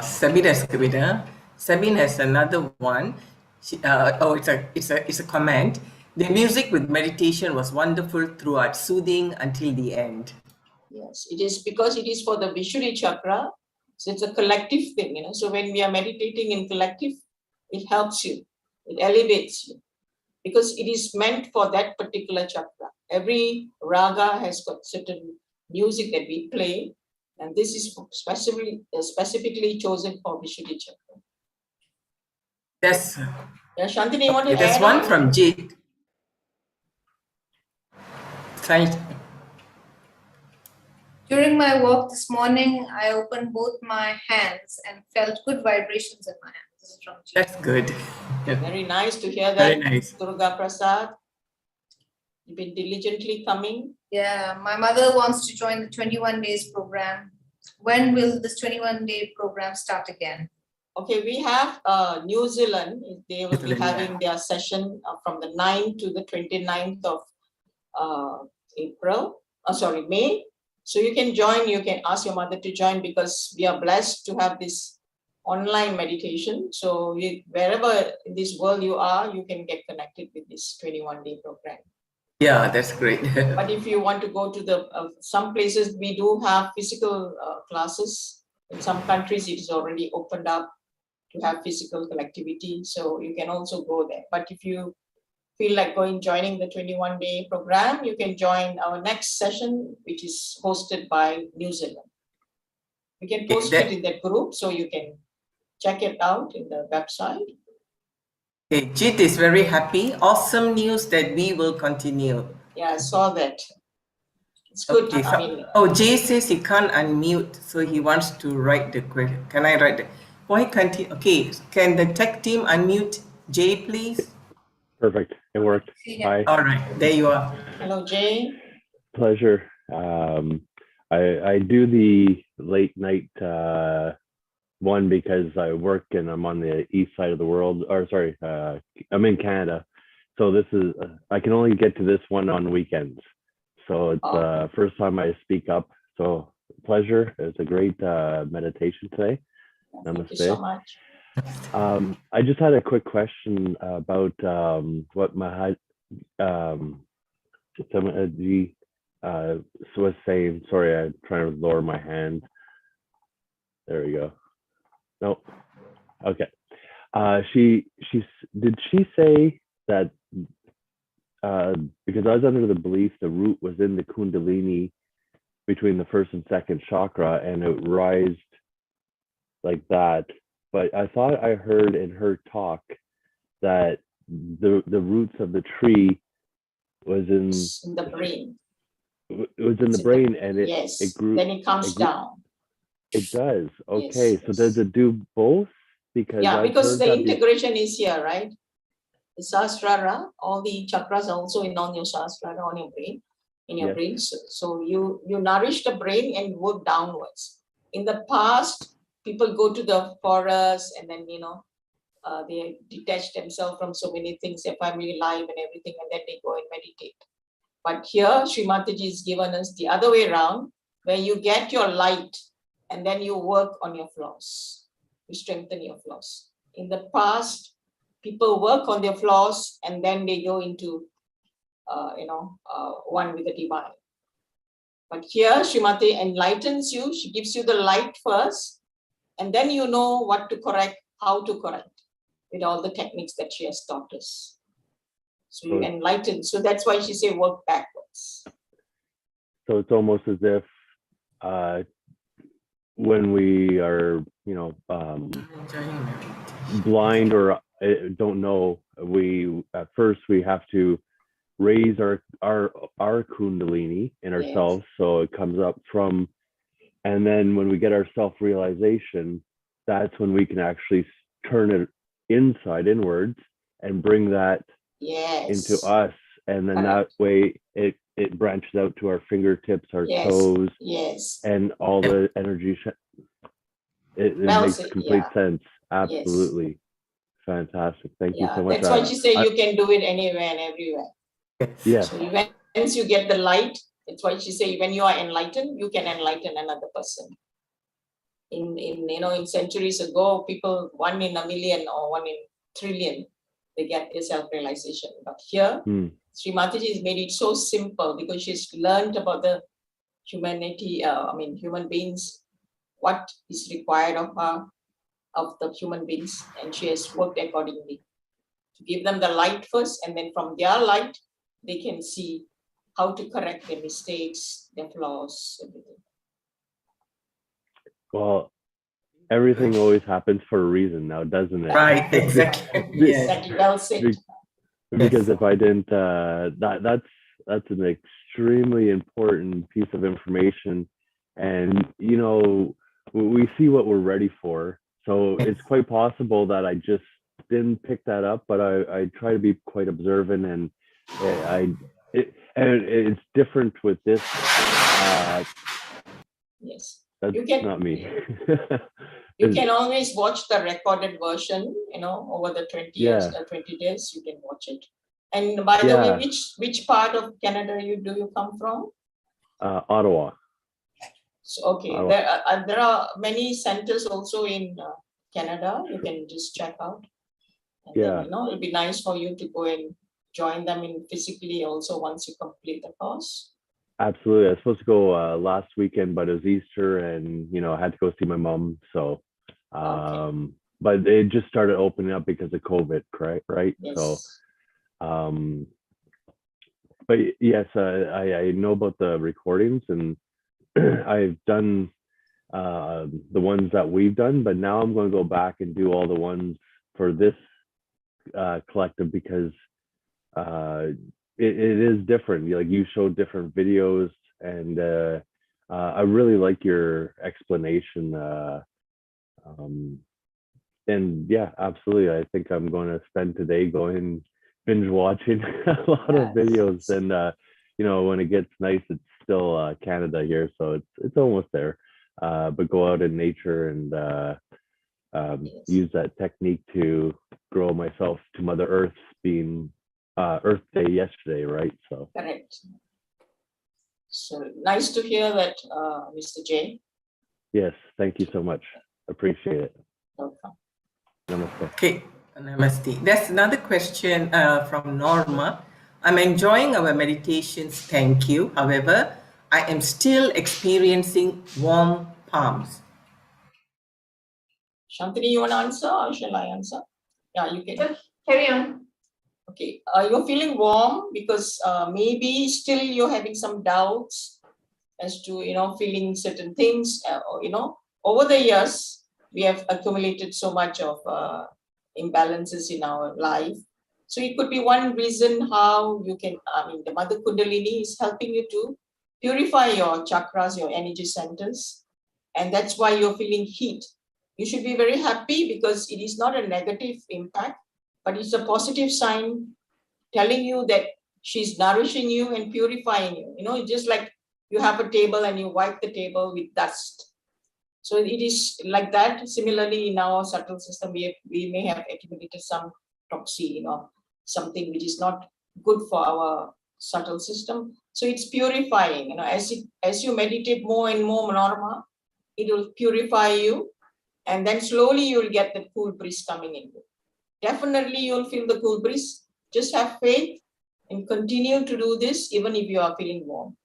Speaker 2: Sabine has another one. It's a comment. The music with meditation was wonderful throughout, soothing until the end.
Speaker 3: Yes, it is because it is for the Vishuddhi chakra. So it's a collective thing, So when we are meditating in collective, it helps you, it elevates you, because it is meant for that particular chakra. Every raga has got certain music that we play, and this is specifically chosen for Vishuddhi chakra.
Speaker 2: Yes.
Speaker 3: Yeah, Shantini, you want to add?
Speaker 2: There's one from Jade.
Speaker 1: During my walk this morning, I opened both my hands and felt good vibrations in my hands. This is from Jade.
Speaker 2: That's good.
Speaker 3: Very nice to hear that.
Speaker 2: Very nice.
Speaker 3: Durga Prasad, you've been diligently coming.
Speaker 1: Yeah, my mother wants to join the 21 days program. When will this 21-day program start again?
Speaker 3: Okay, we have New Zealand. They will be having their session from the 9th to the 29th of May. So you can join, you can ask your mother to join, because we are blessed to have this online meditation. So wherever in this world you are, you can get connected with this 21-day program.
Speaker 2: Yeah, that's great.
Speaker 3: But if you want to go to the some places, we do have physical classes. In some countries, it is already opened up to have physical collectivity. So you can also go there. But if you feel like joining the 21-day program, you can join our next session, which is hosted by New Zealand. We can post it in that group, so you can check it out in the website.
Speaker 2: Okay, Jit is very happy. Awesome news that we will continue.
Speaker 3: Yeah, I saw that. It's good.
Speaker 2: Okay, Jay says he can't unmute, so he wants to write the question. Can I write it? Why can't he? Okay, can the tech team unmute Jay, please?
Speaker 8: Perfect. It worked. Hi.
Speaker 2: All right, there you are.
Speaker 3: Hello, Jay.
Speaker 8: Pleasure. I do the late night one because I work and I'm on the east side of the world. Or sorry, I'm in Canada, so this is I can only get to this one on weekends. So it's the first time I speak up. So pleasure. It's a great meditation today. Namaste.
Speaker 3: Thank you so much.
Speaker 8: I just had a quick question about what Mahatma was saying. Sorry, I'm trying to lower my hand. There we go. No. Okay. Did she say that because I was under the belief the root was in the Kundalini between the first and second chakra and it rised like that. But I thought I heard in her talk that the roots of the tree was in
Speaker 3: the brain.
Speaker 8: It was in the brain, and
Speaker 3: it grew. Then it comes down.
Speaker 8: It does. Okay, so does it do both? Because
Speaker 3: because the integration is here, right? The Sahasrara, all the chakras are also on your Sahasrara, on your brain, in your brain. So you nourish the brain and work downwards. In the past, people go to the forest and then they detach themselves from so many things, their family life and everything, and then they go and meditate. But here, Shri Mataji has given us the other way around, where you get your light and then you work on your flaws. You strengthen your flaws. In the past, people work on their flaws and then they go into, one with the divine. But here, Shri Mataji enlightens you. She gives you the light first, and then you know what to correct, how to correct, with all the techniques that she has taught us. So you enlighten. So that's why she say work backwards.
Speaker 8: So it's almost as if when we are, blind or don't know, we at first we have to raise our kundalini in ourselves, so it comes up from, and then when we get our self-realization, that's when we can actually turn it inwards and bring that into us, and then that way it branches out to our fingertips, our toes, and all the energy. It makes complete sense. Absolutely. Fantastic. Thank you so much.
Speaker 3: That's why she said you can do it anywhere and everywhere.
Speaker 8: Yeah.
Speaker 3: So once you get the light, that's why she say when you are enlightened, you can enlighten another person. In centuries ago, people 1 in a million or 1 in trillion, they get a self-realization. But here, Shri Mataji has made it so simple because she's learned about the humanity, human beings, what is required of her, of the human beings, and she has worked accordingly to give them the light first, and then from their light, they can see how to correct their mistakes, their flaws, everything.
Speaker 8: Well, everything always happens for a reason now, doesn't it?
Speaker 2: Right, exactly. Yes.
Speaker 3: Exactly, well said.
Speaker 8: Because if I didn't, that's an extremely important piece of information, and we see what we're ready for. So it's quite possible that I just didn't pick that up, but I try to be quite observant, and it's different with this.
Speaker 3: Yes,
Speaker 8: that's not me.
Speaker 3: You can always watch the recorded version, over the 20 years, 20 days, you can watch it. And by the way, which part of Canada do you come from?
Speaker 8: Ottawa. So,
Speaker 3: okay, Ottawa. There are many centers also in Canada. You can just check out. And then, it'll be nice for you to go and join them in physically also once you complete the course.
Speaker 8: Absolutely. I was supposed to go last weekend, but it was Easter, and I had to go see my mom. So, but it just started opening up because of COVID, right?
Speaker 3: Yes.
Speaker 8: So, but yes, I know about the recordings, and I've done the ones that we've done, but now I'm going to go back and do all the ones for this collective, because it is different. Like, you showed different videos, and I really like your explanation. And yeah, absolutely. I think I'm going to spend today going binge watching a lot of videos, and when it gets nice, it's still Canada here, so it's almost there. But go out in nature and use that technique to grow myself to Mother Earth, being Earth Day yesterday, right? So
Speaker 3: correct. So nice to hear that, Mr. J.
Speaker 8: Yes, thank you so much. Appreciate it.
Speaker 3: Welcome.
Speaker 8: Namaste.
Speaker 2: Okay, namaste. There's another question from Norma. I'm enjoying our meditations, thank you. However, I am still experiencing warm palms.
Speaker 3: Shantini, you want to answer, or shall I answer? Yeah, you can.
Speaker 4: Carry on.
Speaker 3: Okay, you're feeling warm because maybe still you're having some doubts as to, feeling certain things. Over the years, we have accumulated so much of imbalances in our life. So it could be one reason how you can, the Mother Kundalini is helping you to purify your chakras, your energy centers. And that's why you're feeling heat. You should be very happy because it is not a negative impact, but it's a positive sign telling you that she's nourishing you and purifying you. It's just like you have a table and you wipe the table with dust. So it is like that. Similarly, in our subtle system, we may have accumulated some toxin, something which is not good for our subtle system. So it's purifying, you know, as you meditate more and more Norma, it will purify you, and then slowly you'll get the cool breeze coming in. Definitely you'll feel the cool breeze. Just have faith and continue to do this even if you are feeling warm,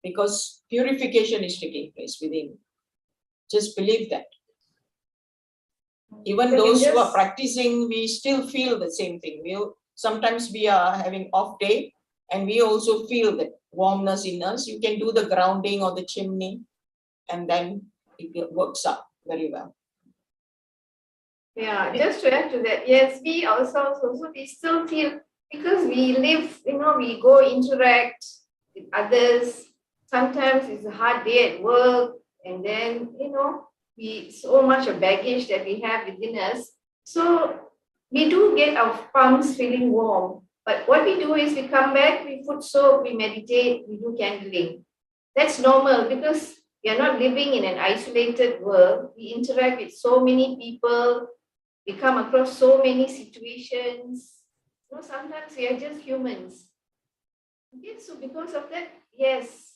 Speaker 3: because purification is taking place within. Just believe that. Even those who are practicing, we still feel the same thing. Sometimes we are having off day and we also feel that warmness in us. You can do the grounding or the chimney and then it works out very well.
Speaker 4: Yeah, just to add to that, yes, we ourselves also, we still feel, because we live, you know, we go interact with others. Sometimes it's a hard day at work, and then, you know, so much of baggage that we have within us. So we do get our palms feeling warm. But what we do is we come back, we put soap, we meditate, we do candling. That's normal because we are not living in an isolated world. We interact with so many people. We come across so many situations. You know, sometimes we are just humans. Okay, so because of that, yes,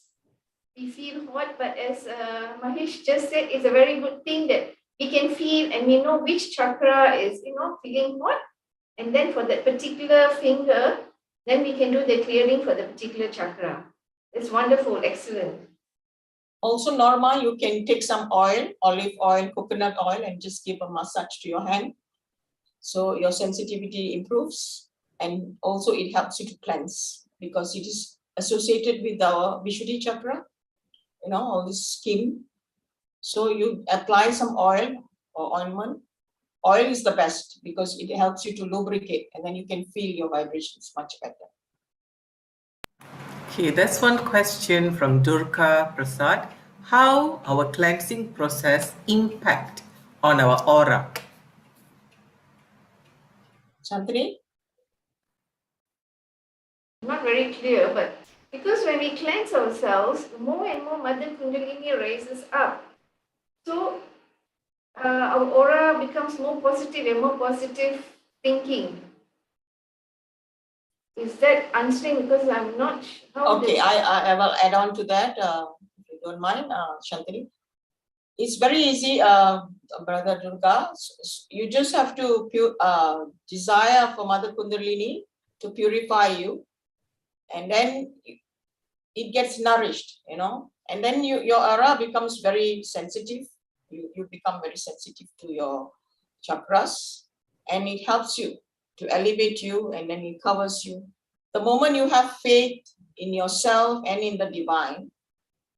Speaker 4: we feel hot, but as Mahesh just said, it's a very good thing that we can feel and we know which chakra is, you know, feeling hot. And then for that particular finger, then we can do the clearing for the particular chakra. It's wonderful, excellent.
Speaker 3: Also, Norma, you can take some oil, olive oil, coconut oil, and just give a massage to your hand. So your sensitivity improves, and also it helps you to cleanse because it is associated with our Vishuddhi chakra, you know, all this skin. So you apply some oil or ointment. Oil is the best because it helps you to lubricate, and then you can feel your vibrations much better.
Speaker 2: Okay, that's one question from Durga Prasad. How our cleansing process impact on our aura?
Speaker 3: Shantini?
Speaker 4: Not very clear, but because when we cleanse ourselves, more and more Mother Kundalini raises up. So our aura becomes more positive and more positive thinking. Is that answering? Because I'm not sure.
Speaker 3: Okay, I will add on to that, if you don't mind, Shantini. It's very easy, Brother Durga. You just have to desire for Mother Kundalini to purify you, and then it gets nourished, you know, and then your aura becomes very sensitive. You become very sensitive to your chakras, and it helps you to elevate you, and then it covers you. The moment you have faith in yourself and in the divine,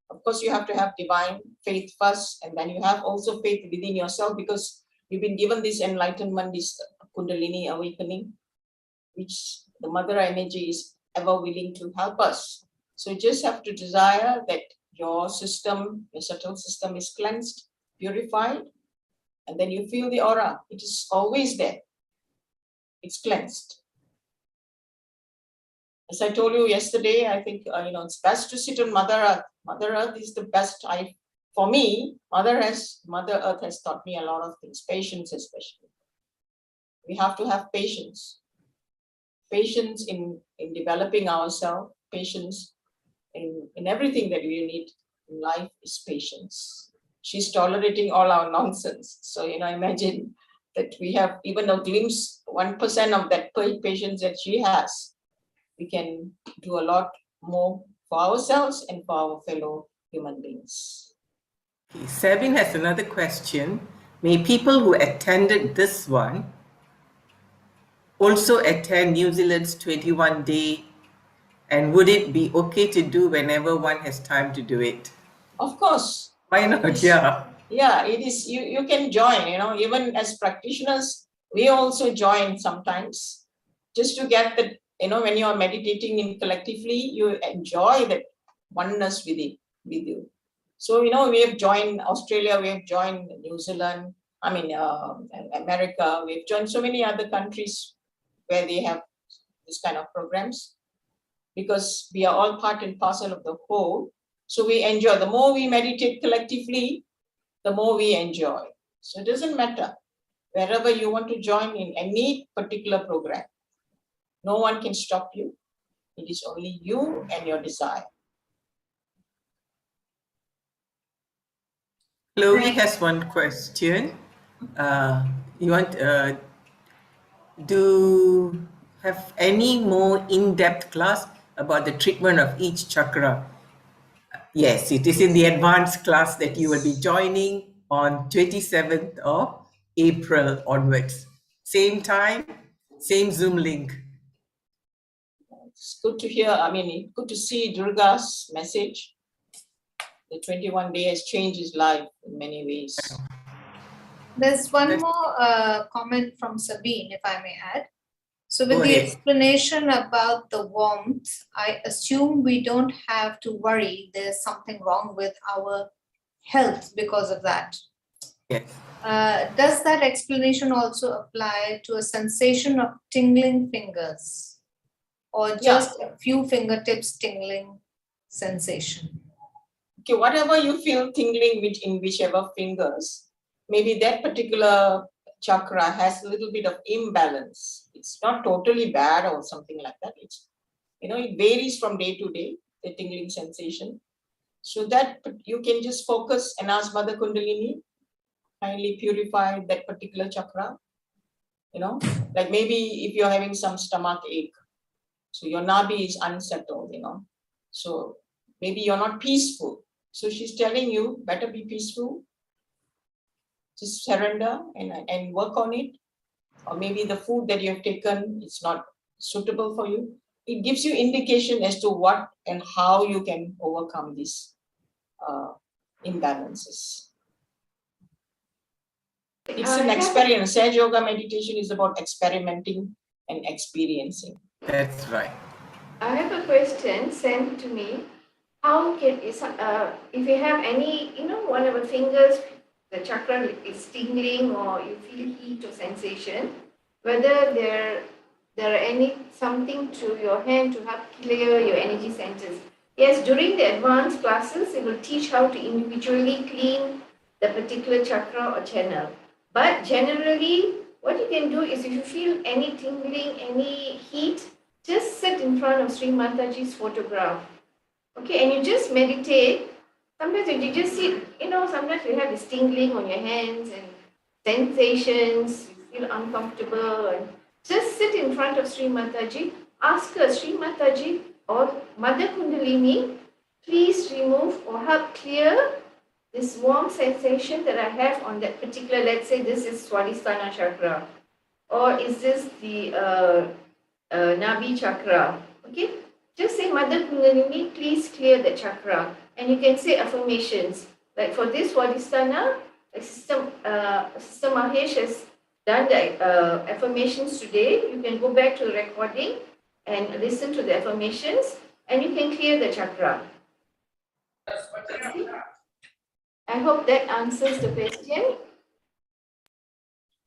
Speaker 3: of course, you have to have divine faith first, and then you have also faith within yourself because you've been given this enlightenment, this Kundalini awakening, which the mother energy is ever willing to help us. So you just have to desire that your system, your subtle system is cleansed, purified, and then you feel the aura. It is always there. It's cleansed. As I told you yesterday, I think it's best to sit on Mother Earth. Mother Earth is the best. For me, Mother Earth has taught me a lot of things, patience especially. We have to have patience. Patience in developing ourselves, patience in everything that we need in life is patience. She's tolerating all our nonsense. So, imagine that we have even a glimpse, 1% of that patience that she has. We can do a lot more for ourselves and for our fellow human beings.
Speaker 2: Okay, Sabine has another question. May people who attended this one also attend New Zealand's 21-day, and would it be okay to do whenever one has time to do it?
Speaker 3: Of course.
Speaker 2: Why not? Yeah.
Speaker 3: Yeah, it is. You can join, even as practitioners, we also join sometimes just to get that, when you are meditating in collectively, you enjoy that oneness with you. So, we have joined Australia, we have joined New Zealand, America, we've joined so many other countries where they have this kind of programs because we are all part and parcel of the whole. So we enjoy. The more we meditate collectively, the more we enjoy. So it doesn't matter wherever you want to join in any particular program. No one can stop you. It is only you and your desire.
Speaker 2: Chloe has one question. You want do have any more in-depth class about the treatment of each chakra? Yes, it is in the advanced class that you will be joining on 27th of April onwards. Same time, same Zoom link.
Speaker 3: It's good to hear. I mean, good to see Durga's message. The 21 days changed his life in many ways.
Speaker 1: There's one more comment from Sabine, if I may add. So with
Speaker 2: Go
Speaker 1: the
Speaker 2: ahead.
Speaker 1: explanation about the warmth, I assume we don't have to worry there's something wrong with our health because of that.
Speaker 2: Yes.
Speaker 1: Does that explanation also apply to a sensation of tingling fingers or just a few fingertips tingling sensation?
Speaker 3: Okay, whatever you feel tingling in whichever fingers, maybe that particular chakra has a little bit of imbalance. It's not totally bad or something like that. It's, it varies from day to day, the tingling sensation. So that you can just focus and ask Mother Kundalini, kindly purify that particular chakra. Like maybe if you're having some stomach ache, so your nabi is unsettled, so maybe you're not peaceful. So she's telling you, better be peaceful, just surrender and work on it. Or maybe the food that you have taken is not suitable for you. It gives you indication as to what and how you can overcome these imbalances. It's an experience. Sahaja Yoga meditation is about experimenting and experiencing.
Speaker 2: That's right.
Speaker 4: I have a question sent to me. How can, if you have any, one of the fingers, the chakra is tingling or you feel heat or sensation, whether there are something to your hand to help clear your energy centers. Yes, during the advanced classes, it will teach how to individually clean the particular chakra or channel. But generally, what you can do is if you feel any tingling, any heat, just sit in front of Shri Mataji's photograph. Okay, and you just meditate. Sometimes you just sit, sometimes you have this tingling on your hands and sensations, you feel uncomfortable. And just sit in front of Shri Mataji, ask her, Shri Mataji or Mother Kundalini, please remove or help clear this warm sensation that I have on that particular, let's say this is Swadisthana Chakra, or is this the Nabi Chakra, okay? Just say, Mother Kundalini, please clear the chakra. And you can say affirmations. Like for this Swadhisthana, Sister Mahesh has done the affirmations today. You can go back to the recording and listen to the affirmations and you can clear the chakra. Okay. I hope that answers the question.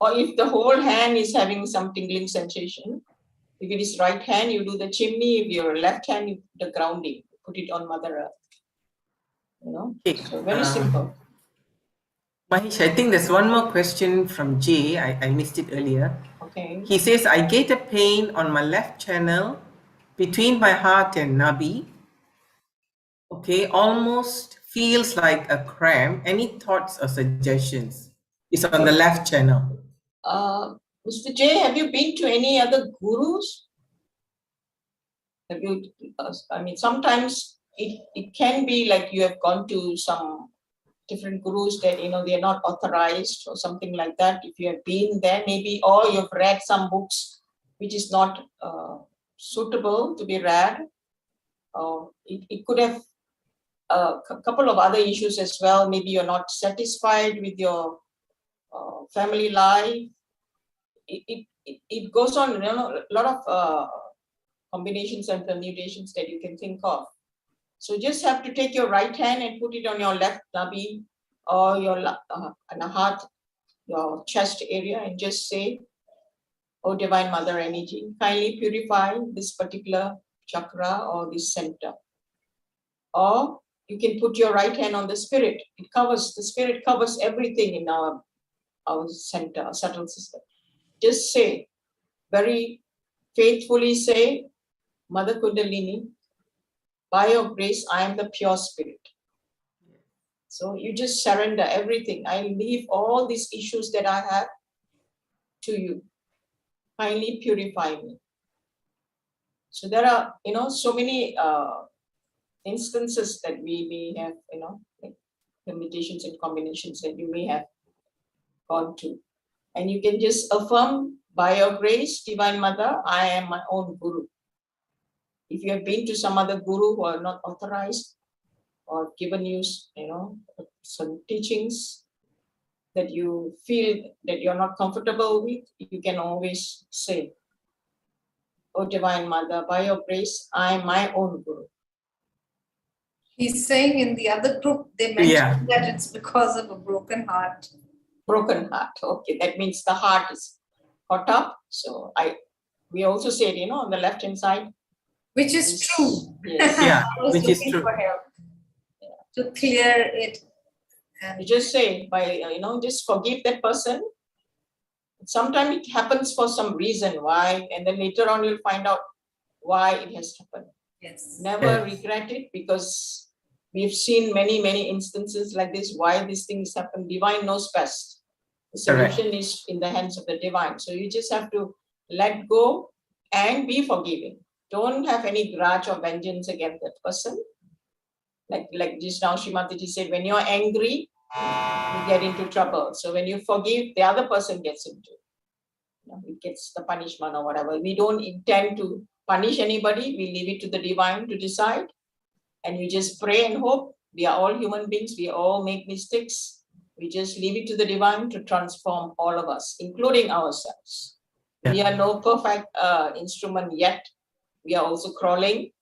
Speaker 3: Or if the whole hand is having some tingling sensation, if it is right hand, you do the chimney. If your left hand, you put the grounding. Put it on Mother Earth.
Speaker 2: Okay.
Speaker 3: So very simple.
Speaker 2: Mahesh, I think there's one more question from Jay. I missed it earlier.
Speaker 3: Okay.
Speaker 2: He says, I get a pain on my left channel between my heart and nabi. Okay, almost feels like a cramp. Any thoughts or suggestions? It's on the left channel.
Speaker 3: Mr. J, have you been to any other gurus? Have you? Sometimes it can be like you have gone to some different gurus that they're not authorized or something like that. If you have been there, maybe, or you've read some books which is not suitable to be read. It could have a couple of other issues as well. Maybe you're not satisfied with your family life. It goes on, a lot of combinations and permutations that you can think of. So just have to take your right hand and put it on your left nabi or your heart, your chest area, and just say, "Oh, Divine Mother Energy, kindly purify this particular chakra or this center." Or you can put your right hand on the spirit. The spirit covers everything in our center, our subtle system. Just say, very faithfully say, Mother Kundalini, by your grace, I am the pure spirit. So you just surrender everything. I leave all these issues that I have to you. Kindly purify me. So there are, so many instances that we may have, like limitations and combinations that you may have gone to. And you can just affirm, by your grace, Divine Mother, I am my own Guru. If you have been to some other Guru who are not authorized or given you, some teachings that you feel that you're not comfortable with, you can always say, oh Divine Mother, by your grace, I am my own Guru.
Speaker 1: He's saying in the other group, they mentioned that it's because of a broken heart.
Speaker 3: Broken heart. Okay, that means the heart is caught up. So we also said, on the left hand side.
Speaker 1: Which is true.
Speaker 3: Yes.
Speaker 2: Yeah,
Speaker 1: I was
Speaker 2: which is
Speaker 1: looking
Speaker 2: true.
Speaker 1: for help to clear it. And
Speaker 3: You just say, by, just forgive that person. Sometimes it happens for some reason why, and then later on you'll find out why it has happened.
Speaker 1: yes.
Speaker 3: Never regret it, because we've seen many, many instances like this, why these things happen. Divine knows best. The solution is in the hands of the divine. So you just have to let go and be forgiving. Don't have any grudge or vengeance against that person. Like just now Shri Mataji said, when you're angry, you get into trouble. So when you forgive, the other person gets into, it gets the punishment or whatever. We don't intend to punish anybody. We leave it to the divine to decide. And we just pray and hope. We are all human beings. We all make mistakes. We just leave it to the divine to transform all of us, including ourselves.
Speaker 2: Yeah.
Speaker 3: We are no perfect instrument yet. We are also crawling.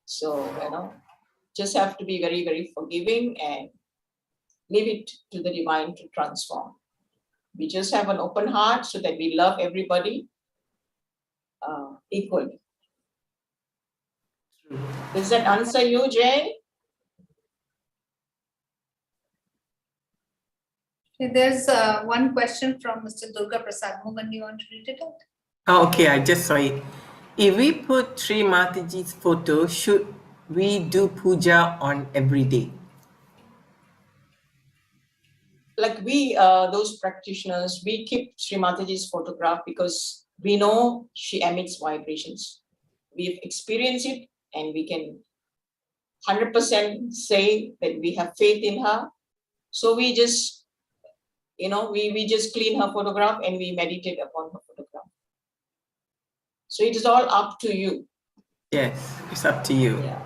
Speaker 3: So, just have to be very, very forgiving and leave it to the divine to transform. We just have an open heart so that we love everybody equally. Does that answer you, Jay?
Speaker 1: There's one question from Mr. Durga Prasad. Mohan, you want to read it out?
Speaker 2: Oh, okay, I just saw it. If we put Shri Mataji's photo, should we do puja on every day?
Speaker 3: Like we, those practitioners, we keep Shri Mataji's photograph because we know she emits vibrations. We've experienced it and we can 100% say that we have faith in her. So we just, we just clean her photograph and we meditate upon her photograph. So it is all up to you.
Speaker 2: Yes, it's up to you.
Speaker 3: Yeah.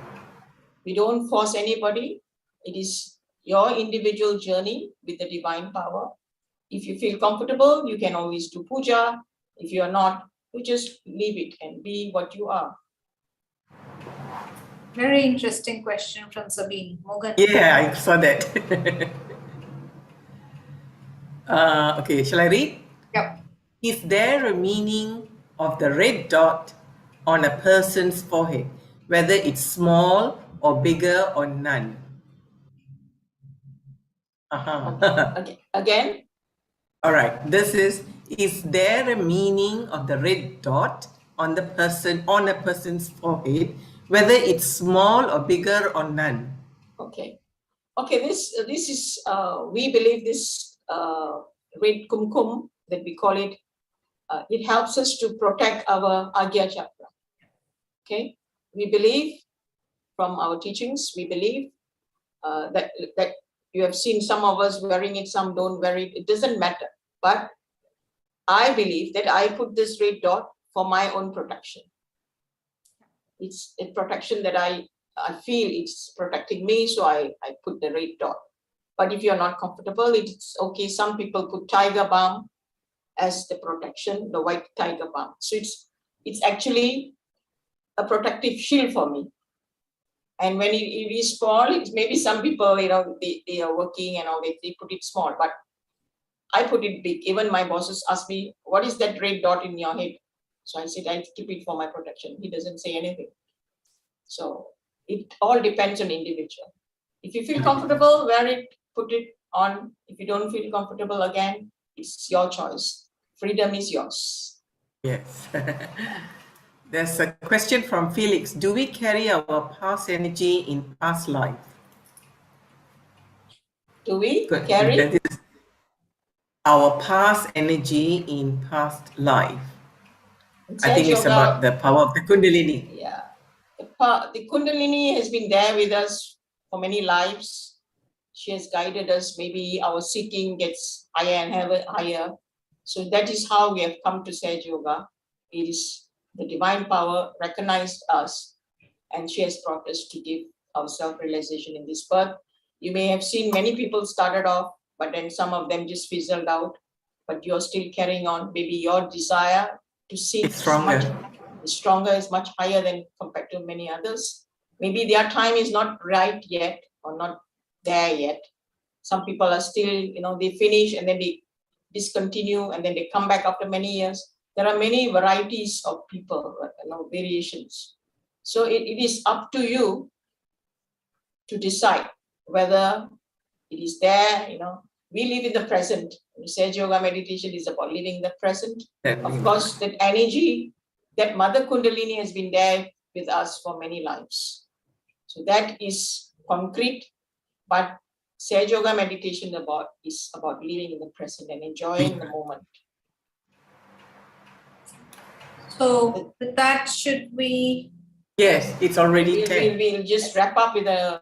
Speaker 3: We don't force anybody. It is your individual journey with the divine power. If you feel comfortable, you can always do puja. If you are not, you just leave it and be what you are.
Speaker 1: Very interesting question from Sabine. Mogan.
Speaker 2: Yeah, I saw that. Okay, shall I read?
Speaker 1: Yep.
Speaker 2: Is there a meaning of the red dot on a person's forehead, whether it's small or bigger or none?
Speaker 3: Okay. Again?
Speaker 2: All right, this is there a meaning of the red dot on a person's forehead, whether it's small or bigger or none?
Speaker 3: Okay. Okay, this is, we believe this red kumkum that we call it, it helps us to protect our Agya Chakra. Okay, we believe from our teachings, we believe that you have seen some of us wearing it, some don't wear it, it doesn't matter. But I believe that I put this red dot for my own protection. It's a protection that I feel it's protecting me, so I put the red dot. But if you're not comfortable, it's okay. Some people put tiger balm as the protection, the white tiger balm. So it's actually a protective shield for me. And when it is small, it's maybe some people, they are working and all, they put it small, but I put it big. Even my bosses ask me, what is that red dot in your head? So I said, I keep it for my protection. He doesn't say anything. So it all depends on individual. If you feel comfortable, wear it, put it on. If you don't feel comfortable, again, it's your choice. Freedom is yours.
Speaker 2: Yes. There's a question from Felix. Do we carry our past energy in past life?
Speaker 3: Do we
Speaker 2: Good.
Speaker 3: carry?
Speaker 2: That is our past energy in past life. I think it's about the power of the Kundalini.
Speaker 3: Yeah. The Kundalini has been there with us for many lives. She has guided us. Maybe our seeking gets higher and higher. So that is how we have come to Sahaja Yoga. It is the divine power recognized us, and she has brought us to give our self-realization in this birth. You may have seen many people started off, but then some of them just fizzled out. But you're still carrying on. Maybe your desire to seek
Speaker 2: It's stronger.
Speaker 3: is stronger, is much higher than compared to many others. Maybe their time is not right yet or not there yet. Some people are still, they finish and then they discontinue and then they come back after many years. There are many varieties of people, variations. So it is up to you to decide whether it is there, we live in the present. Sahaja Yoga meditation is about living in the present. Of course, that energy, that Mother Kundalini has been there with us for many lives. So that is concrete, but Sahaja Yoga meditation is about living in the present and enjoying the moment.
Speaker 1: So with that, should we?
Speaker 2: Yes, it's already 10.
Speaker 3: We'll just wrap up with a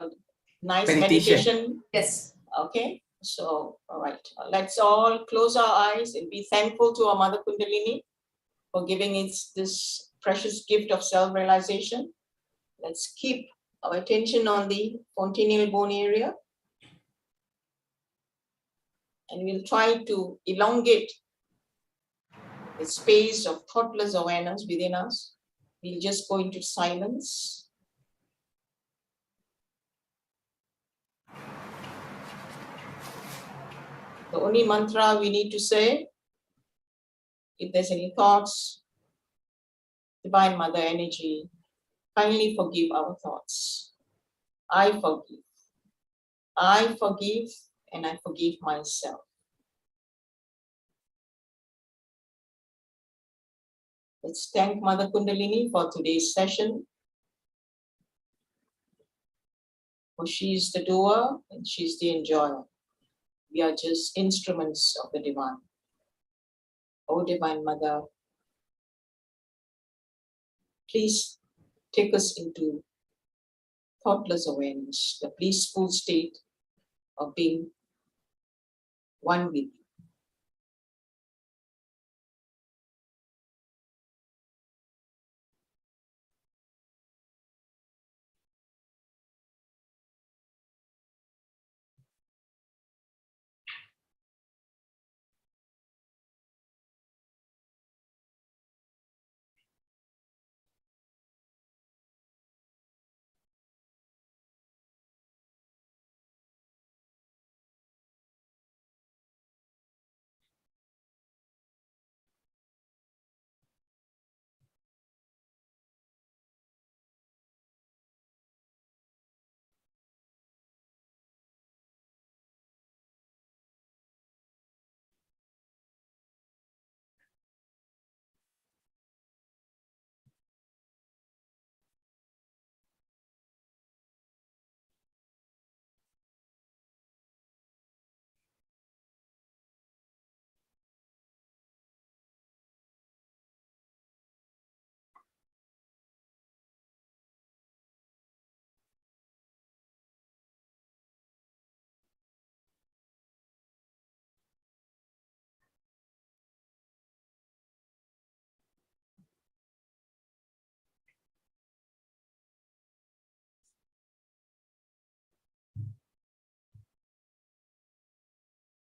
Speaker 3: nice meditation.
Speaker 1: Yes.
Speaker 3: Okay. So, all right. Let's all close our eyes and be thankful to our Mother Kundalini for giving us this precious gift of self-realization. Let's keep our attention on the fontanel bone area. And we'll try to elongate the space of thoughtless awareness within us. We'll just go into silence. The only mantra we need to say, if there's any thoughts, Divine Mother Energy, kindly forgive our thoughts. I forgive. I forgive and I forgive myself. Let's thank Mother Kundalini for today's session. For she's the doer and she's the enjoyer. We are just instruments of the divine. Oh, Divine Mother, please take us into thoughtless awareness, the blissful state of being one with you.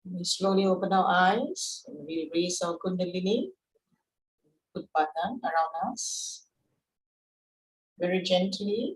Speaker 3: We slowly open our eyes and we'll raise our Kundalini, put button around us, very gently.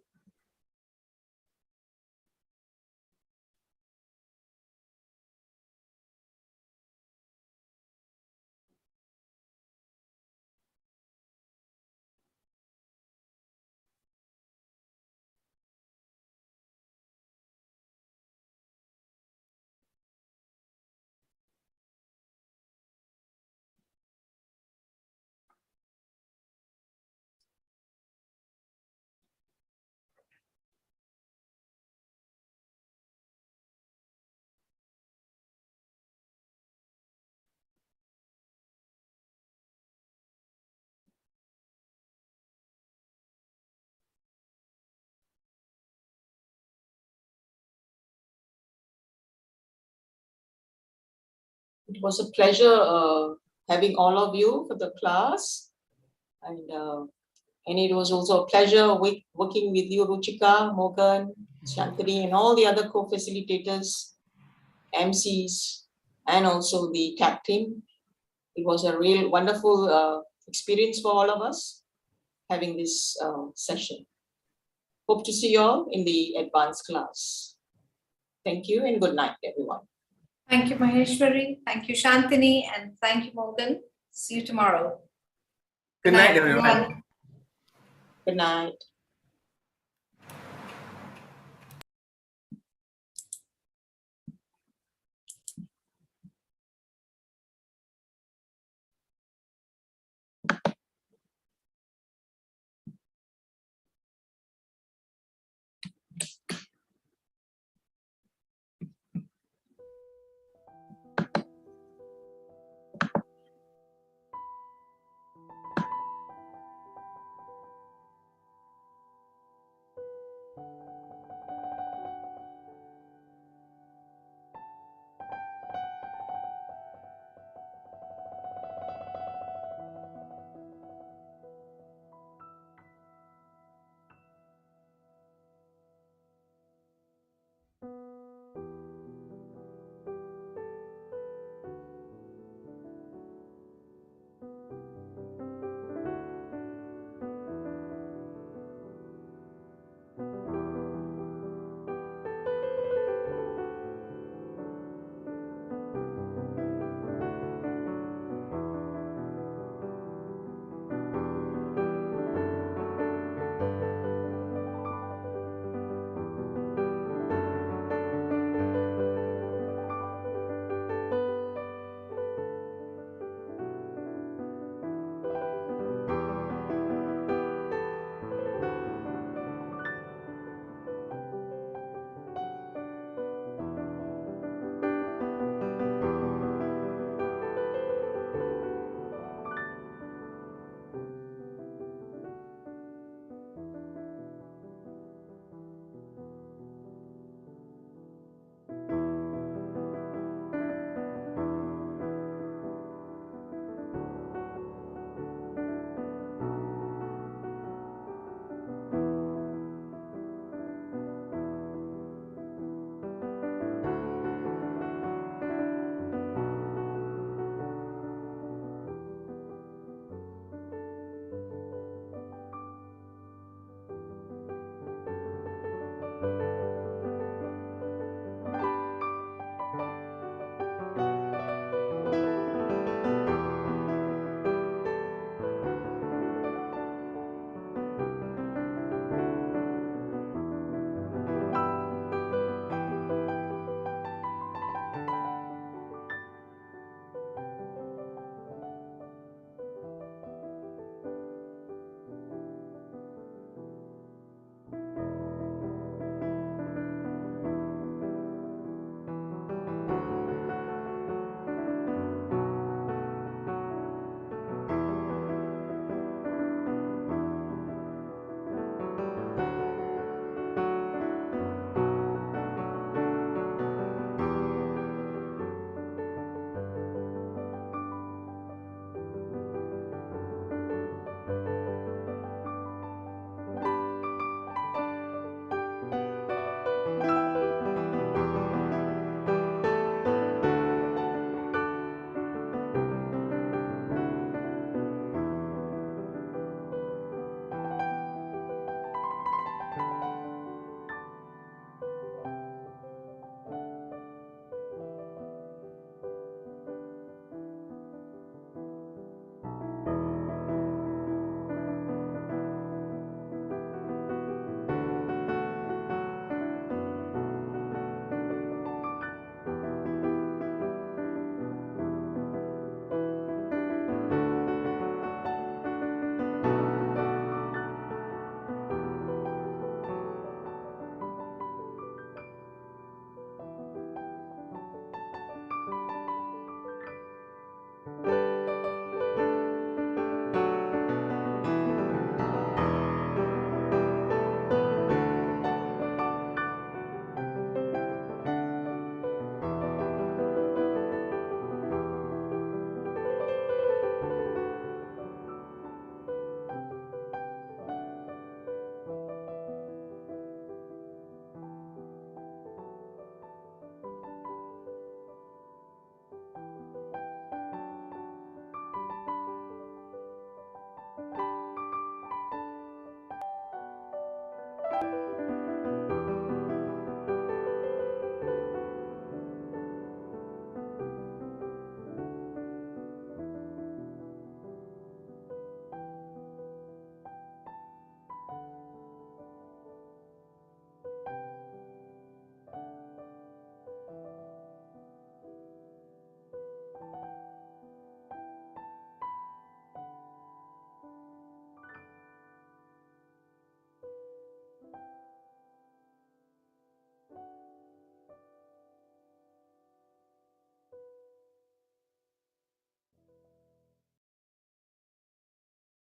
Speaker 3: It was a pleasure having all of you for the class. And it was also a pleasure working with you, Ruchika, Morgan, Shantini, and all the other co-facilitators, MCs, and also the CAP team. It was a real wonderful experience for all of us having this session. Hope to see you all in the advanced class. Thank you and good night, everyone.
Speaker 1: Thank you, Maheshwari. Thank you, Shantini. And thank you, Morgan. See you tomorrow.
Speaker 2: Good night, everyone.
Speaker 3: Good night.